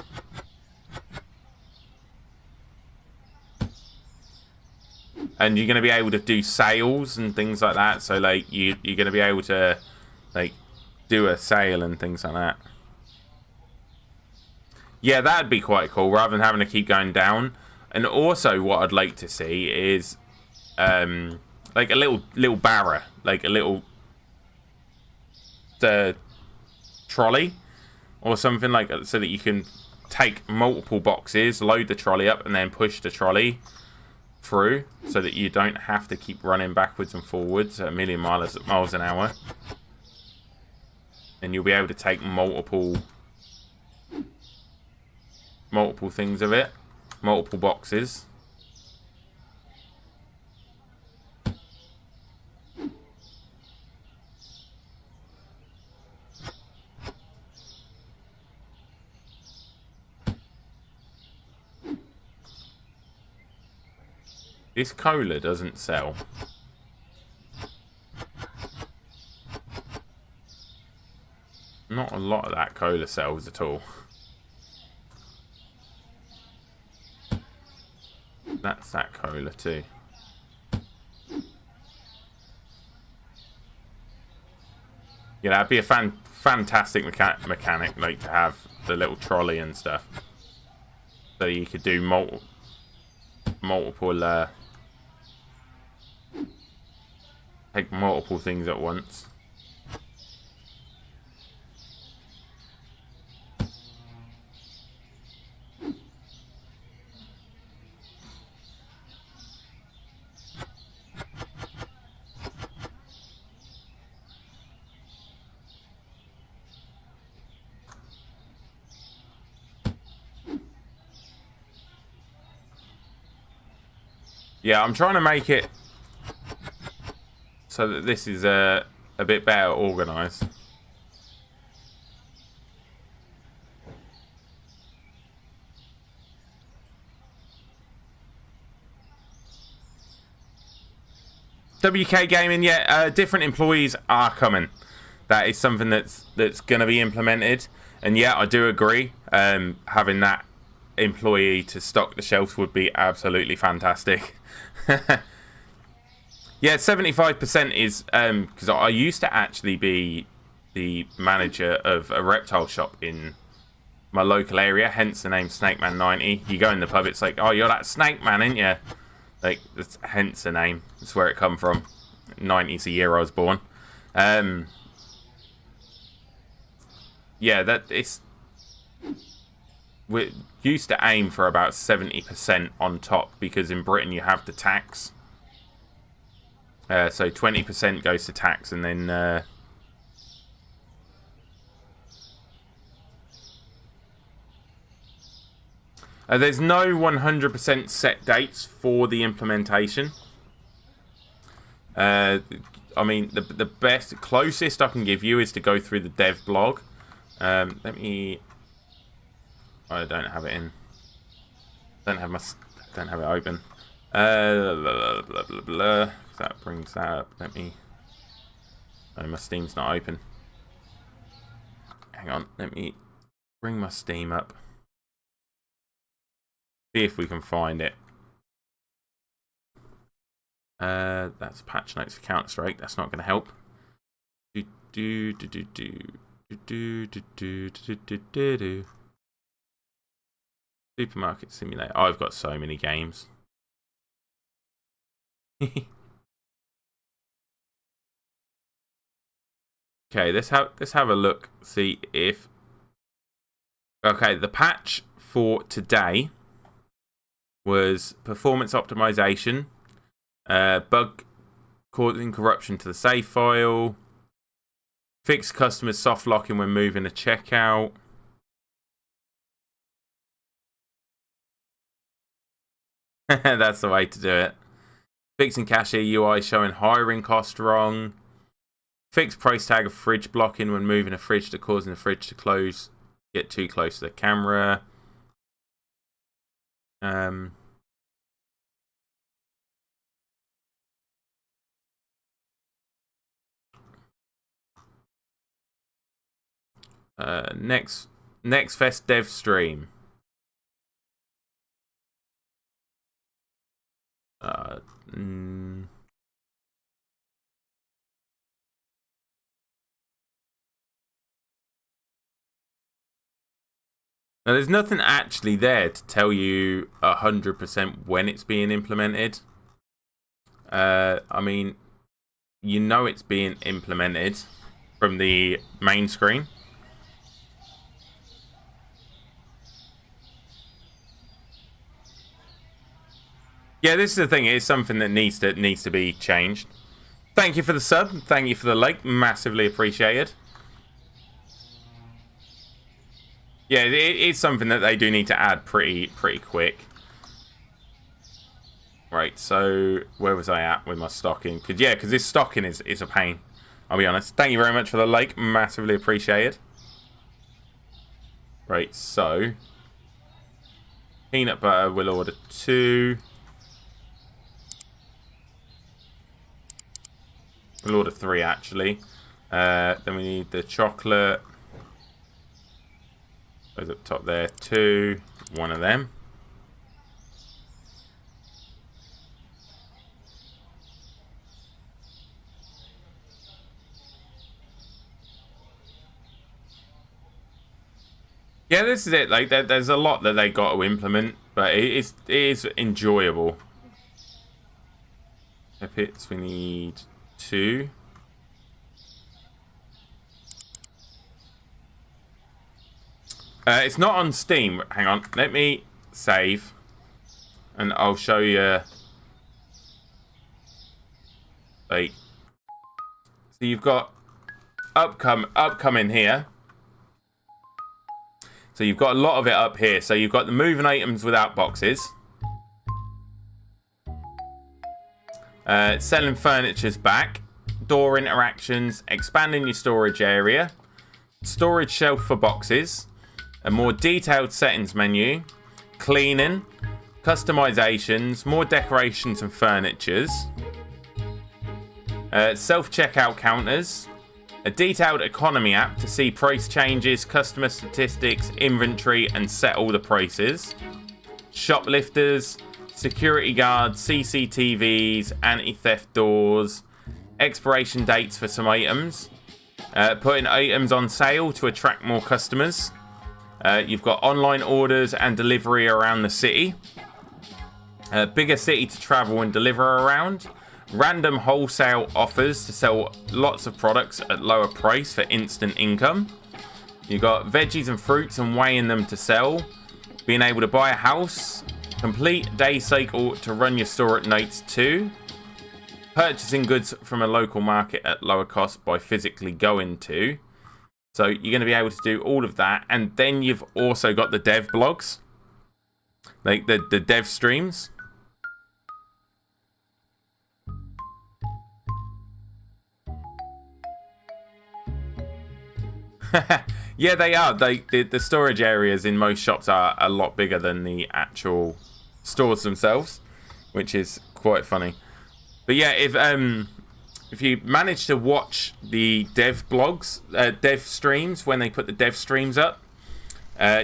And you're going to be able to do sales and things like that. So like you're going to be able to like do a sale and things like that. Yeah, that'd be quite cool rather than having to keep going down. And also what I'd like to see is like a little barra, like a little trolley or something like that, so that you can take multiple boxes, load the trolley up, and then push the trolley through, so that you don't have to keep running backwards and forwards at a million miles an hour. And you'll be able to take multiple things of it, multiple boxes. This cola doesn't sell. lot of that cola sells at all. That's that cola too. Yeah, that'd be a fantastic mechanic, like to have the little trolley and stuff, so you could do multiple take multiple things at once. Yeah, I'm trying to make it so that this is a bit better organised. WK Gaming, yeah, different employees are coming. That is something that's going to be implemented. And yeah, I do agree. Having that employee to stock the shelves would be absolutely fantastic. Yeah, 75% is because I used to actually be the manager of a reptile shop in my local area, hence the name Snake Man 90. You go in the pub, it's like, oh, you're that Snake Man, ain't you? Like, that's hence the name. That's where it come from. 90's the year I was born. Yeah, that it's. We used to aim for about 70% on top because in Britain you have the tax. So 20% goes to tax, and then there's no 100% set dates for the implementation. I mean, the best, closest I can give you is to go through the dev blog. Let me. I don't have it in. Don't have it open. Blah, blah, blah, blah. That brings that up. Let me. Oh, my Steam's not open. Hang on. Let me bring my Steam up. See if we can find it. That's patch notes for Counter-Strike. That's not going to help. Supermarket Simulator. Oh, I've got so many games. Okay, let's have a look. See if. Okay, the patch for today was performance optimization, bug causing corruption to the save file, fix customers soft locking when moving a checkout. That's the way to do it. Fixing cashier UI showing hiring cost wrong. Fix price tag of fridge blocking when moving a fridge to causing the fridge to close, get too close to the camera. Next Fest dev stream. Now, there's nothing actually there to tell you 100% when it's being implemented. I mean, you know it's being implemented from the main screen. Yeah, this is the thing. It's something that needs to be changed. Thank you for the sub. Thank you for the like. Massively appreciated. Yeah, it's something that they do need to add pretty quick. Right, so where was I at with my stocking? Because this stocking is a pain. I'll be honest. Thank you very much for the like. Massively appreciated. Right, so peanut butter, we'll order 2. We'll order 3 actually. Then we need the chocolate. Those up top there, 2, one of them. Yeah, this is it. Like, there's a lot that they got to implement, but it is enjoyable. Pits, we need 2. It's not on Steam. Hang on, let me save, and I'll show you. Like, so you've got upcoming here. So you've got a lot of it up here. So you've got the moving items without boxes. Selling furniture's back. Door interactions. Expanding your storage area. Storage shelf for boxes. A more detailed settings menu. Cleaning. Customizations. More decorations and furnitures. Self-checkout counters. A detailed economy app to see price changes, customer statistics, inventory, and set all the prices. Shoplifters, security guards, CCTVs, anti-theft doors, expiration dates for some items. Putting items on sale to attract more customers. You've got online orders and delivery around the city. Bigger city to travel and deliver around. Random wholesale offers to sell lots of products at lower price for instant income. You've got veggies and fruits and weighing them to sell. Being able to buy a house. Complete day cycle to run your store at nights too. Purchasing goods from a local market at lower cost by physically going to. So you're going to be able to do all of that. And then you've also got the dev blogs. Like the dev streams. Yeah, they are. The storage areas in most shops are a lot bigger than the actual stores themselves, which is quite funny. But yeah, if you manage to watch the dev blogs, dev streams, when they put the dev streams up,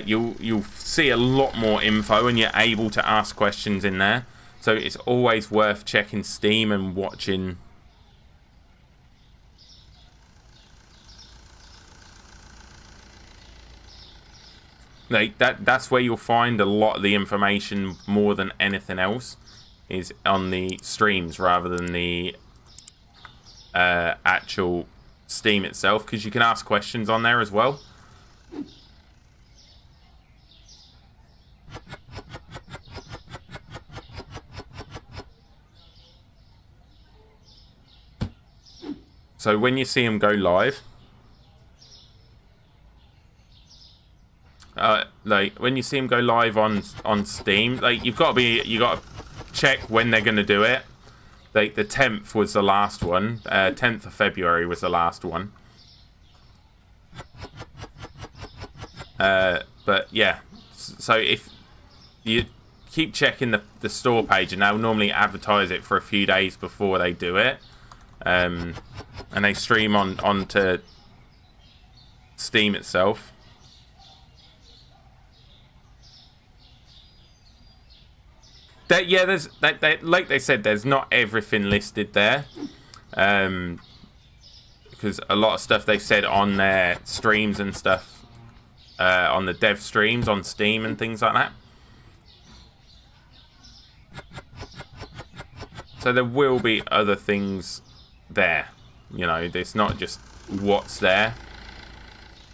you'll see a lot more info, and you're able to ask questions in there. So it's always worth checking Steam and watching. Like that's where you'll find a lot of the information more than anything else is on the streams rather than the actual Steam itself, because you can ask questions on there as well. So when you see them go live, like when you see them go live on Steam, like you got to check when they're going to do it. Like the 10th was the last one. 10th of February was the last one. But yeah, so if you keep checking the store page, and they'll normally advertise it for a few days before they do it, and they stream onto Steam itself. Yeah, there's like they said, there's not everything listed there, because a lot of stuff they said on their streams and stuff, on the dev streams on Steam and things like that. So there will be other things there, you know. It's not just what's there,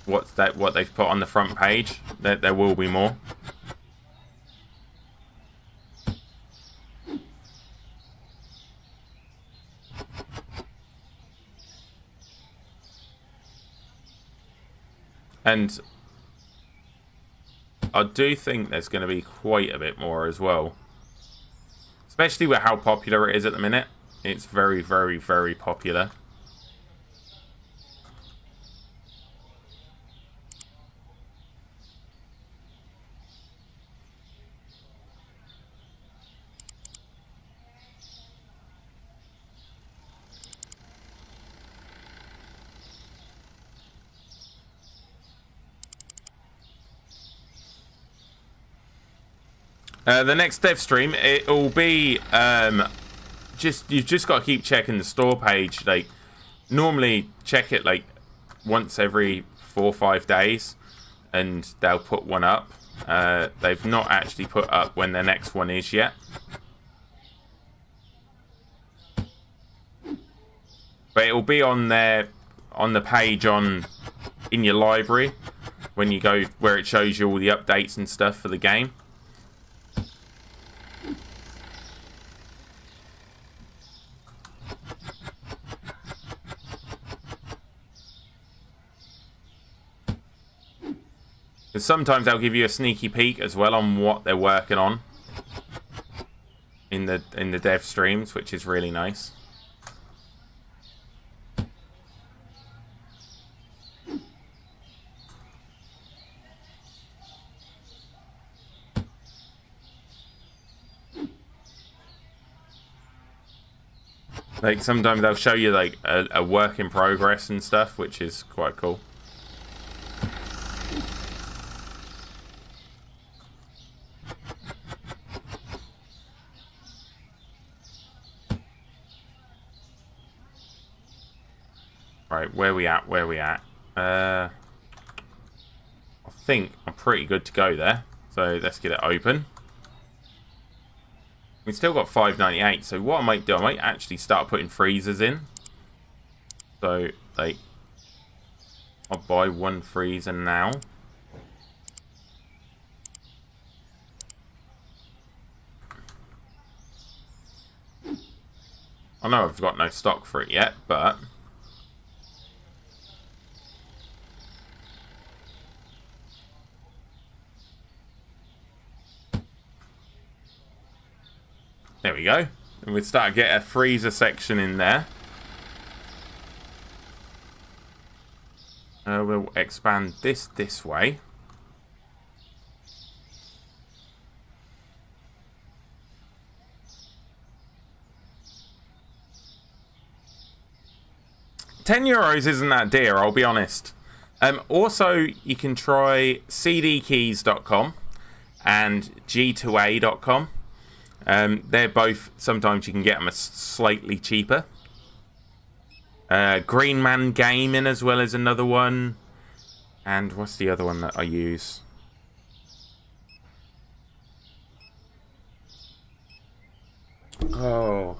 what they've put on the front page. There will be more. And I do think there's going to be quite a bit more as well. Especially with how popular it is at the minute. It's very, very, very popular. The next dev stream, it'll be you've just got to keep checking the store page. Like, normally check it like once every 4 or 5 days, and they'll put one up. They've not actually put up when the next one is yet. But it'll be on there, on the page in your library, when you go where it shows you all the updates and stuff for the game. Because sometimes they'll give you a sneaky peek as well on what they're working on in the dev streams, which is really nice. Like, sometimes they'll show you like a work in progress and stuff, which is quite cool. Right, where we at? I think I'm pretty good to go there. So let's get it open. We've still got 598, so what I might do, I might actually start putting freezers in. So, like, I'll buy one freezer now. I know I've got no stock for it yet, but... there we go. And we'll start to get a freezer section in there. We'll expand this way. €10 isn't that dear, I'll be honest. Also, you can try cdkeys.com and g2a.com. They're both, sometimes you can get them slightly cheaper. Green Man Gaming as well as another one. And what's the other one that I use? Oh.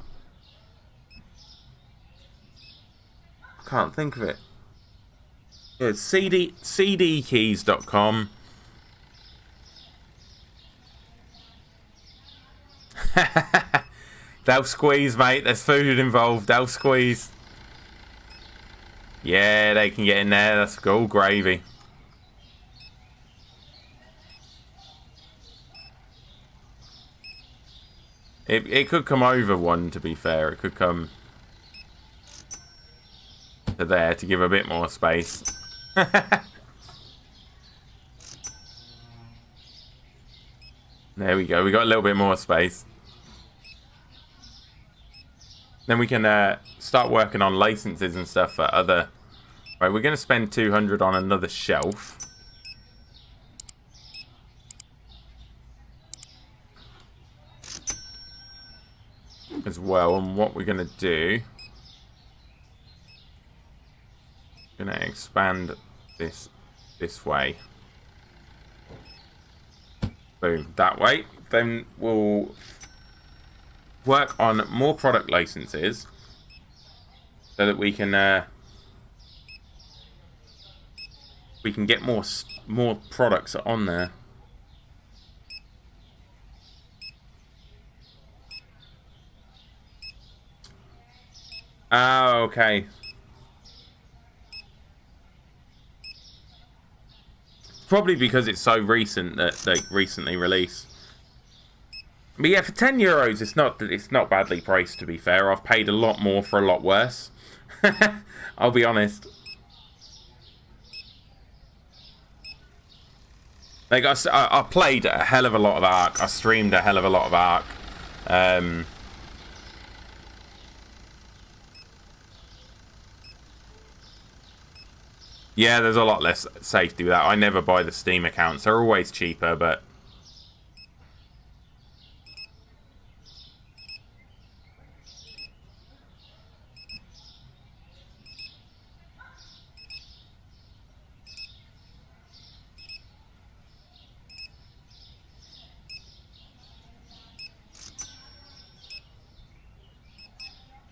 Can't think of it. Yeah, it's cdkeys.com. They'll squeeze, mate. There's food involved. They'll squeeze. Yeah, they can get in there. That's all gravy. It could come over one, to be fair. It could come to there to give a bit more space. There we go. We got a little bit more space. Then we can start working on licenses and stuff for other... Right, we're going to spend 200 on another shelf. As well, and what we're going to do... Going to expand this way. Boom, that way. Then we'll work on more product licenses so that we can get more products on there. Oh, okay. Probably because it's so recent that they recently released. But yeah, for €10, it's not badly priced, to be fair. I've paid a lot more for a lot worse. I'll be honest. Like, I played a hell of a lot of Ark. I streamed a hell of a lot of Ark. Yeah, there's a lot less safety with that. I never buy the Steam accounts. They're always cheaper, but...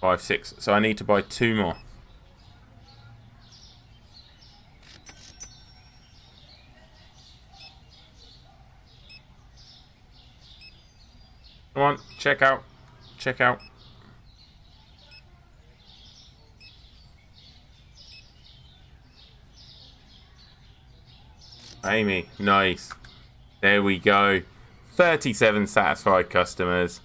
5, 6. So I need to buy 2 more. Come on, check out. Check out. Amy, nice. There we go. 37 satisfied customers.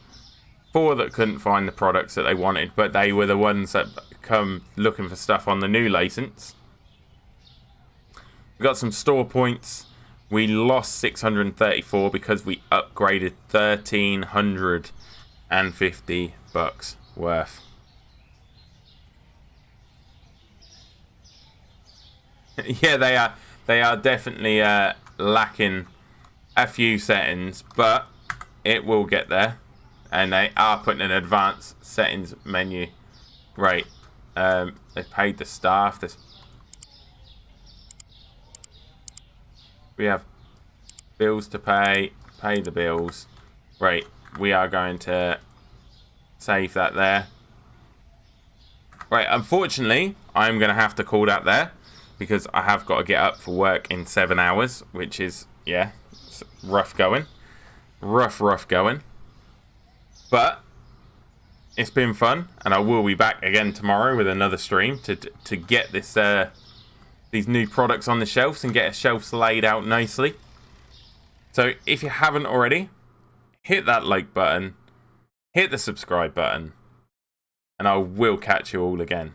4 that couldn't find the products that they wanted, but they were the ones that come looking for stuff on the new license. We got some store points. We lost 634 because we upgraded 1,350 bucks worth. Yeah, they are. They are definitely lacking a few settings, but it will get there. And they are putting an advanced settings menu. Right. They've paid the staff. We have bills to pay. Pay the bills. Right. We are going to save that there. Right. Unfortunately, I'm going to have to call that there, because I have got to get up for work in 7 hours, which is, yeah, rough going. Rough going. But it's been fun, and I will be back again tomorrow with another stream to get this these new products on the shelves and get a shelves laid out nicely. So if you haven't already, hit that like button, hit the subscribe button, and I will catch you all again.